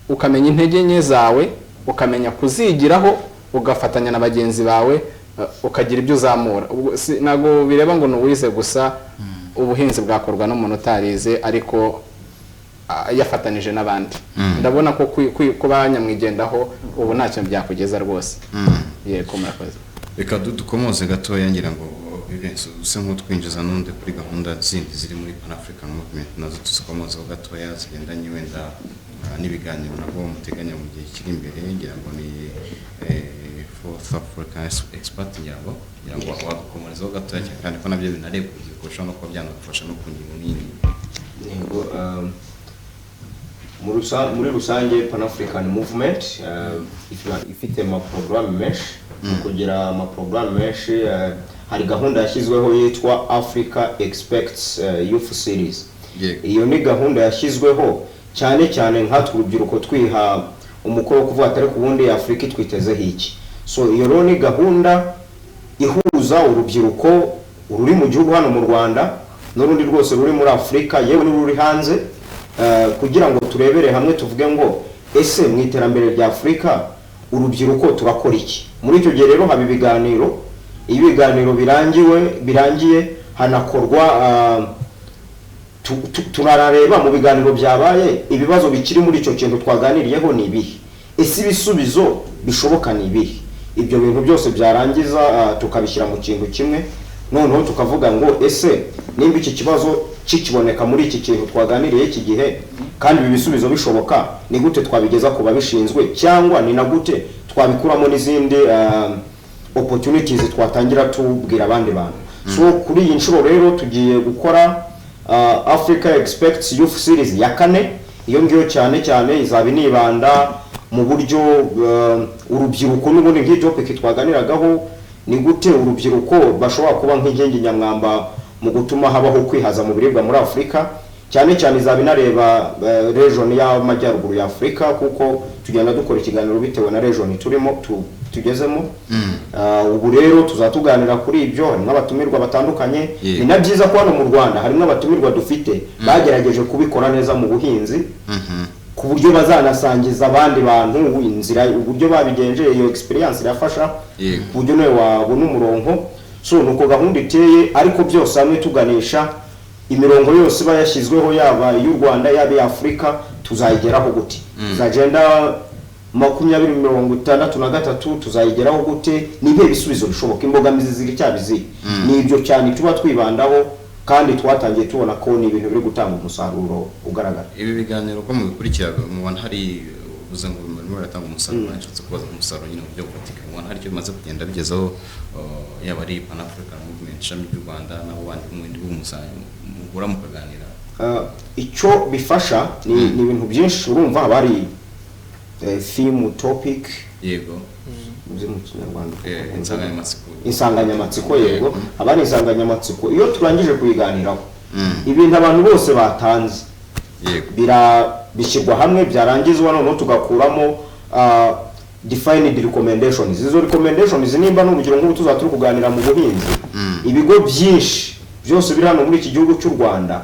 ukamenya intege nke zawe ukamenya kuzigiraho ugafatanya na bagenzi bawe ukagira ibyo uzamura ntabwo bireba ngo nuwize gusa ubuhinzi bwakorwa n'umuntu utarize ariko yafatanije n'abandi ndabona ko kuba nyamwigendaho ubu ntacyo byakugeza rwose yego murakoze
reka dukomoze gatoya ngira ngo Vivense use nk'utwinjiza n'undi kuri gahunda zindi ziri muri Pan African Movement nazo tuzakomozaho gatoya zigendanye wenda n'ibiganiro nabwo muteganya mu gihe kiri imbere ngira ngo ni Fourth African Expert yabo ngira ngo wadukomorezaho gatoya cyane kandi ko nabyo binareba kurusha no kuba byanagufasha no ku ngingo n'indi
yego muri rusange Pan African Movement ifite amaporogaramu menshi kugira amaporogaramu menshi hari gahunda yashyizweho yitwa Africa Expects Youth Series. Iyo ni gahunda yashyizweho cyane cyane nkatwe urubyiruko twiha umukoro wo kuvuga atari ku bundi Afrika twitezeho iki. So iyo rero ni gahunda ihuza urubyiruko ruri mu gihugu hano mu Rwanda n'urundi rwose ruri muri Afrika yewe n'uri hanze kugira ngo turebere hamwe tuvuge ngo ese mu iterambere rya Afrika urubyiruko turakora iki. Muri icyo gihe rero haba ibiganiro, ibiganiro birangiye hanakorwa turarareba mu biganiro byabaye ibibazo bikiri muri icyo kintu twaganiriyeho ni ibihe, ese ibisubizo bishoboka ni ibihe. Ibyo bintu byose byarangiza tukabishyira mu kintu kimwe, noneho tukavuga ngo ese nimba iki kibazo kikiboneka muri iki kintu twaganiriye iki gihe kandi ibi bisubizo bishoboka, ni gute twabigeza ku babishinzwe, cyangwa ni na gute twabikuramo n'izindi opportunities twatangira tubwira abandi bantu. So kuri iyi nshuro rero tugiye gukora Africa Expects Youth Series ya 4. Iyo ngiyo cyane izaba inibanda mu buryo urubyiruko n'ubundi nk'iyo topic twaganiragaho, ni gute urubyiruko bashobora kuba nk'ingengi nyamwamba mu gutuma habaho kwihaza mu biribwa muri Afrika. Cyane izaba inareba region y'amajyaruguru ya Afrika, kuko tugenda dukora ikiganiro bitewe na region turimo tugezemo. Ubu rero tuzatuganira kuri ibyo, harimo abatumirwa batandukanye. Ni na byiza ko hano mu Rwanda harimo abatumirwa dufite bagerageje kubikora neza mu buhinzi ku buryo bazanasangiza abandi bantu inzira uburyo babigenje. Iyo experience irafasha ku buryo nawe wabona umurongo. So nuko gahunda iteye, ariko byose hamwe tuganisha imirongo yose bayashyizweho, yaba y'u Rwanda yaba y'Afrika, tuzayigeraho gute. Agenda 2063 tuzayigeraho gute, nibe bisubizo bishoboka, imbogamizi ziri cyabizi. Ni ibyo cyane tuba twibandaho, kandi twatangiye tubona ko ni ibintu biri gutanga umusaruro ugaragara.
Ibi biganiro ko mu bikurikira mubona hari ubuze ngo barimo baratanga umusaruro, nshatse kubaza umusaruro nyine mu byo gufatika, mubona hari icyo bimaze kugenda bigezaho, yaba ari Pan African Movement ishami ry'u Rwanda nabo bandi b'umwindi b'umusanyi mugura mukaganira.
Icyo bifasha ni ibintu byinshi. Urumva abari theme topic,
yego
muze mu Kinyarwanda
insanganyamatsiko,
yego abari insanganyamatsiko. Iyo turangije kuyiganiraho ibintu abantu bose batanze bishyirwa hamwe, byarangizwa noneho tugakuramo defined recommendations. Izo recommendations nimba n'urugero nk'ubu tuzaturi kuganira mu buhinzi, ibigo byinshi byose biri hano muri iki gihugu cy'u Rwanda,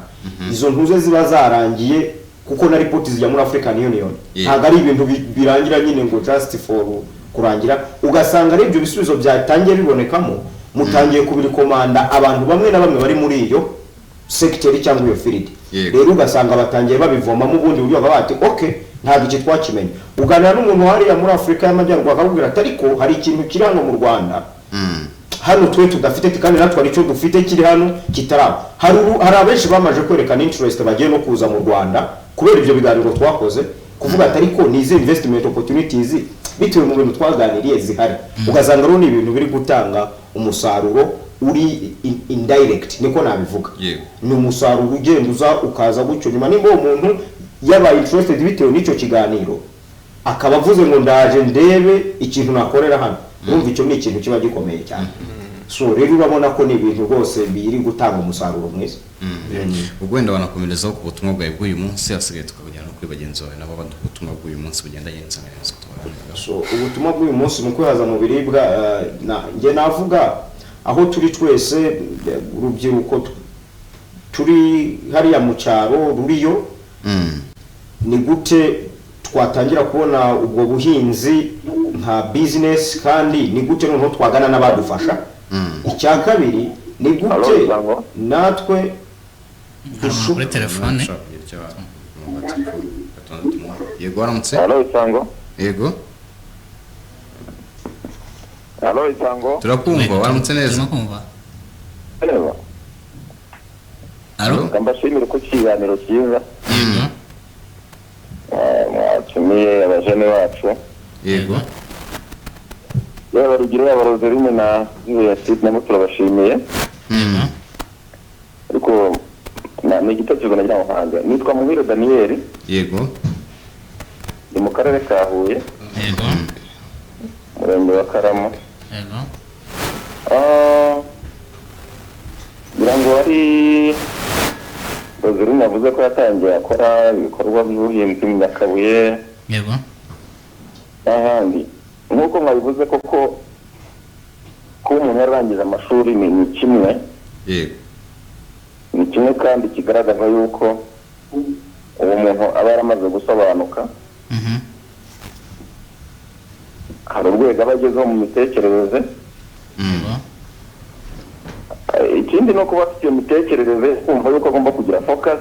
izo ntuze ziba zarangiye, kuko na report zijya muri African Union. Ntabwo ari ibintu birangira nyine ngo just for kurangira, ugasanga ari ibyo bisubizo byatangiye bibonekamo, mutangiye kubirikomanda abantu bamwe na bamwe bari muri iyo sector cyangwa iyo field. Rero ugasanga batangiye babivomamo ubundi buryo bati okay ntabwo iki twakimenye. Uganira n'umuntu hariya muri Afrika y'Amajyaruguru akakubwira ati ariko hari ikintu kiri hano mu Rwanda hano twe tudafite, kandi natwe ari cyo dufite kiri hano kitaraba. Hari abenshi bamaje kwerekana interest bagiye no kuza mu Rwanda kubera ibyo biganiro twakoze, kuvuga ati ariko ni izi investment opportunities bitewe mu bintu twaganiriye zihari. Ugasanga rero ni ibintu biri gutanga umusaruro uri indirect, niko nabivuga. Ni umusaruro ugenda uza ukaza gutyo nyuma. Nimba umuntu yaba interested bitewe n'icyo kiganiro akaba avuze ngo ndaje ndebe ikintu nakorera hano, urumva icyo ni ikintu kiba gikomeye cyane. So rero urabona ko ni ibintu rwose biri gutanga umusaruro mwiza.
Ubwo wenda wanakomerezaho ku butumwa bwawe bw'uyu munsi, hasigaye tukabujyana no kuri bagenzi bawe nabo baduha ubutumwa bw'uyu munsi bugendanye n'insanganyamatsiko tubaganiraho.
So ubutumwa bw'uyu munsi mu kwihaza mu biribwa, njye navuga aho turi twese urubyiruko turi hariya mu cyaro ruriyo, ni gute twatangira kubona ubwo buhinzi nka business, kandi ni gute noneho twagana n'abadufasha. Icya kabiri ni gute natwe
kuri telefone.
Yego aramutse. Yego turakumva, waramutse neza.
Mbashimire ko kiganiro cyiza. Mwatumiye abajene bacu.
Yego
yaba rugiro yaba Roserine na Yasip na turabashimiye. Ariko ni igitekerezo nagira ngo hanze. Nitwa Muhire Daniel.
Yego
ni mu karere ka Huye
yego
umurenge wa Karama
yego
ngira ngo ari Roserine yavuze ko yatangiye akora ibikorwa by'ubuhinzi mu Nyakabuye
yego
n'ahandi nk'uko mwabivuze koko ko umuntu yarangije amashuri ni kimwe
yego
ni kimwe kandi kigaragaza yuko uwo muntu aba yaramaze gusobanuka hari urwego aba agezeho mu mitekerereze ikindi ni ukuba afite iyo mitekerereze kumva yuko agomba kugira focus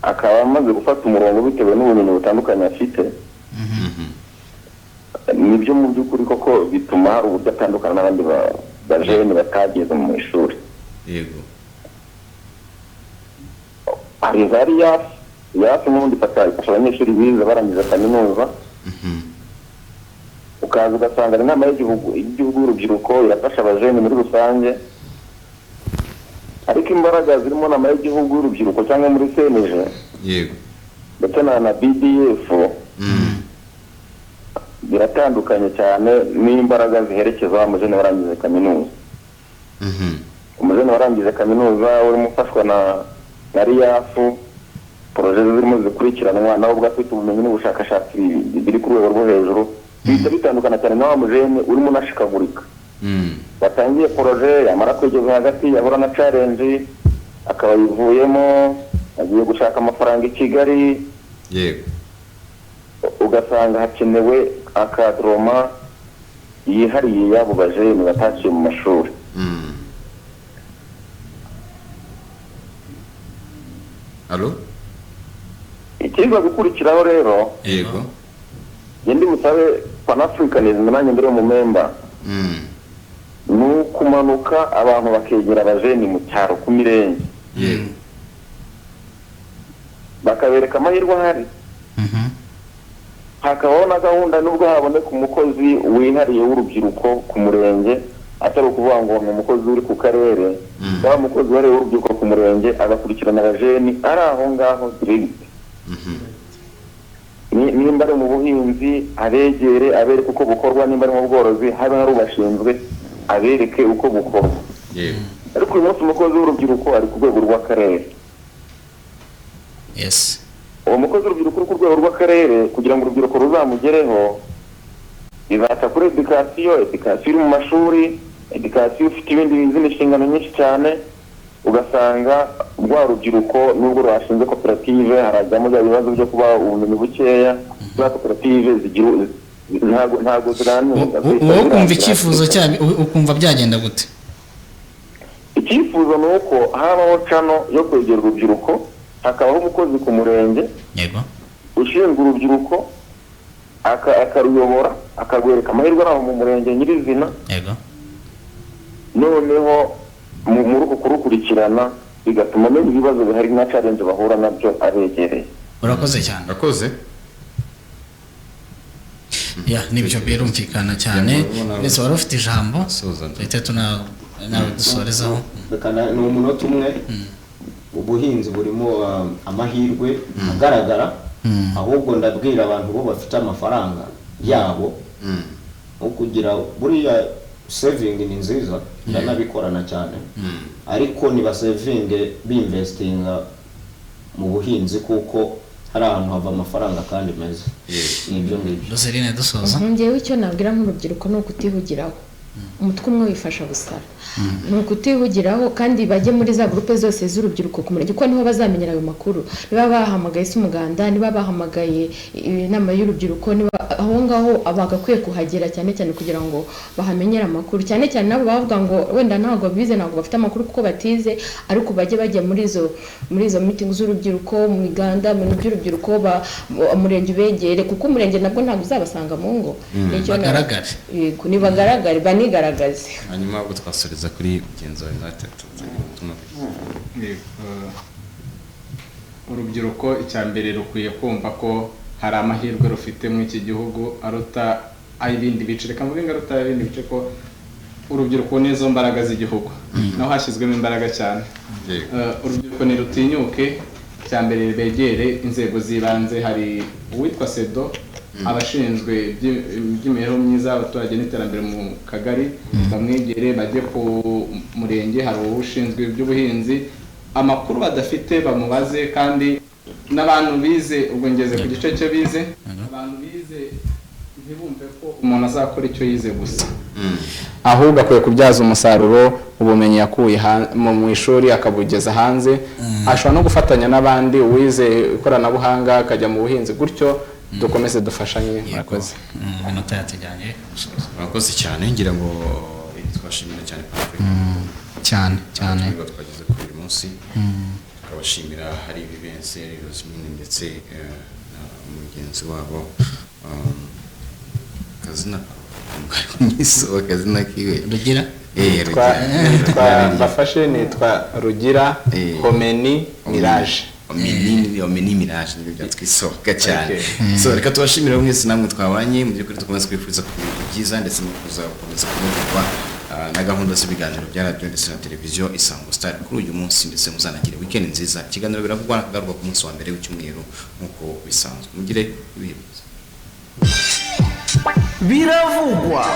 akaba amaze gufata umurongo bitewe n'ubumenyi butandukanye afite nibyo mu by'ukuri koko bituma hari uburyo atandukana n'abandi bajene batageze mu ishuri
yego
hari za RIAF n'ubundi ifasha abanyeshuri bize barangiza kaminuza ukaza ugasanga inama y'igihugu y'urubyiruko irafasha abajene muri rusange ariko imbaraga zirimo nama y'igihugu y'urubyiruko cyangwa muri CNG
yego
ndetse na BDF biratandukanye cyane n'imbaraga ziherekeza amajene warangiza kaminuza umujene warangiza kaminuza urimo ufashwa na RIAF poroje zirimo zikurikiranwa nawe ubwo afite ubumenyi n'ubushakashatsi biri ku rwego rwo hejuru bihita bitandukana cyane n'awa mujene urimo unashikagurika watangiye poroje yamara kwegeza hagati yahura na challenge akaba yivuyemo agiye gushaka amafaranga i Kigali
yego
ugasanga hakenewe akadroma yihariye y'abo bajene bataciye mu mashuri
Allo
ikiza gukurikiraho rero
yego
yendi musabe Pan-Africanism nanjye mbere mu memba ni ukumanuka abantu bakegera abajeni mu cyaro ku mirenge bakabereka amahirwe ahari hakabaho na gahunda nubwo haboneka umukozi wihariye w'urubyiruko ku murenge atari ukuvuga ngo ni umukozi uri ku karere cyangwa umukozi wihariye w'urubyiruko ku murenge agakurikirana abajeni ari aho ngaho direct nimba ari mu buhinzi abegere abereke uko bukorwa, nimba ari mu bworozi habe hari ubashinzwe abereke uko bukorwa. Ariko uyu munsi umukozi w'urubyiruko ari ku rwego rw'akarere.
Yes.
Uwo mukozi w'urubyiruko ku rwego rw'akarere kugira ngo urubyiruko ruzamugereho bizaca kuri edukasiyo iri mu mashuri, edukasiyo ifite ibindi inshingano nyinshi cyane, ugasanga rwa rubyiruko nubwo rwashinze koperative harajyamo bya bibazo byo kuba ubumenyi bukeya, za koperative zigira ntabwo ziranira.
Uwo kumva icyifuzo cyabo ukumva byagenda gute?
Icyifuzo ni uko habaho cano yo kwegera urubyiruko, hakabaho umukozi ku murenge ushinzwe urubyiruko akaruyobora, akarwereka amahirwe aho mu murenge nyirizina, noneho muri uko kurukurikirana bigatuma amenya ibibazo bihari na challenge bahura nabyo abegereye.
Urakoze cyane.
Urakoze.
Nibyo birumvikana cyane. Mbese wari ufite ijambo leta nawe dusorezaho.
Ni umunota umwe. Ubuhinzi burimo amahirwe agaragara, ahubwo ndabwira abantu bo bafite amafaranga yabo nko kugira buriya saving ni nziza, ndanabikorana cyane, ariko ni ba saving binvestinga mu buhinzi kuko hari ahantu hava amafaranga kandi meza. Nibyo ngibyo.
Roserine dusoza.
Ngewe icyo nabwira nk'urubyiruko ni ukutihugiraho. Umutwe umwe wifasha gusara. Ni ukutihugiraho kandi bajye muri za groupe zose z'urubyiruko ku murenge, kuko niho bazamenyera ayo makuru. Niba bahamagaye se umuganda, niba bahamagaye inama y'urubyiruko, niba aho ngaho abagakwiye kuhagera cyane cyane kugira ngo bahamenyera amakuru. Cyane cyane nabo bavuga ngo wenda ntago bize, ntago bafite amakuru kuko batize, ariko bajye bajya muri izo meeting z'urubyiruko, mu miganda, mu by'urubyiruko umurenge ubegere, kuko umurenge nabwo ntabwo uzabasanga mu ngo.
Nicyo bagaragare.
Yego, ni bagaragare banigaragaze.
Hanyuma ubwo twasoreza kuri mugenzi wawe United ubutumwa.
Urubyiruko icyambere rukwiye kumva ko hari amahirwe rufite mu iki gihugu aruta ayibindi bice. Reka mvuge ngaruta ayibindi bice ko urubyiruko nizo mbaraga z'igihugu, naho hashyizwemo imbaraga cyane. Urubyiruko ni rutinyuke icyambere begere inzego z'ibanze. Hari uwitwa Sedo abashinzwe iby'imibereho myiza y'abaturage n'iterambere mu kagari, bamwegere bajye ku murenge. Hari ushinzwe iby'ubuhinzi, amakuru badafite bamubaze. kandi n'abantu bize, ubwo ngeze ku gice cyo bize, abantu bize ntibumve ko umuntu azakora icyo yize gusa,
ahubwo akwiye kubyaza umusaruro ubumenyi yakuye mu ishuri akabugeza hanze. ashobora no gufatanya n'abandi, uwize ikoranabuhanga akajya mu buhinzi, gutyo dukomeze dufashanye. murakoze.
iminota yatujyanye.
murakoze cyane, ngira ngo twashimira cyane
cyane
twagize kuri uyu munsi, tukabashimira hari ibibense Rosemine ndetse na mugenzi wabo kazina kazina kiwe
Rugira
bafashe nitwa Rugira Homeni Mirage.
Omeni Mirage nibyo byatwisohoka cyane. So reka tubashimire mwese namwe twabanye, mu by'ukuri tukomeza kwifuriza kubyiza ndetse no kuzakomeza kunogerwa na gahunda z'ibiganiro bya radio ndetse na televiziyo Isango Star kuri uyu munsi, ndetse muzanagire weekend nziza. Ikiganiro biravugwa nakagaruka ku munsi wa mbere w'icyumweru nkuko bisanzwe. Mugire ibihe byiza.
Biravugwa,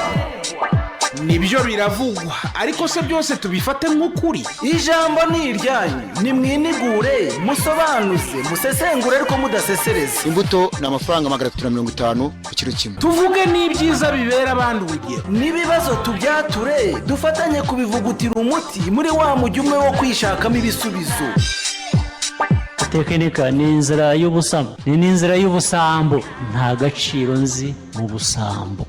nibyo biravugwa, ariko se byose tubifate nk'ukuri?
ijambo ni iryanyu, nimwinigure, musobanuze, musesengure ariko mudasesereza.
imbuto ni amafaranga 350 ku kiro kimwe.
tuvuge n'ibyiza bibera abandi urugero,
n'ibibazo tubyature, dufatanye kubivugutira umuti muri wa mujyi umwe wo kwishakamo ibisubizo.
tekinika ni inzira y'ubusambo, nta gaciro nzi mu busambo.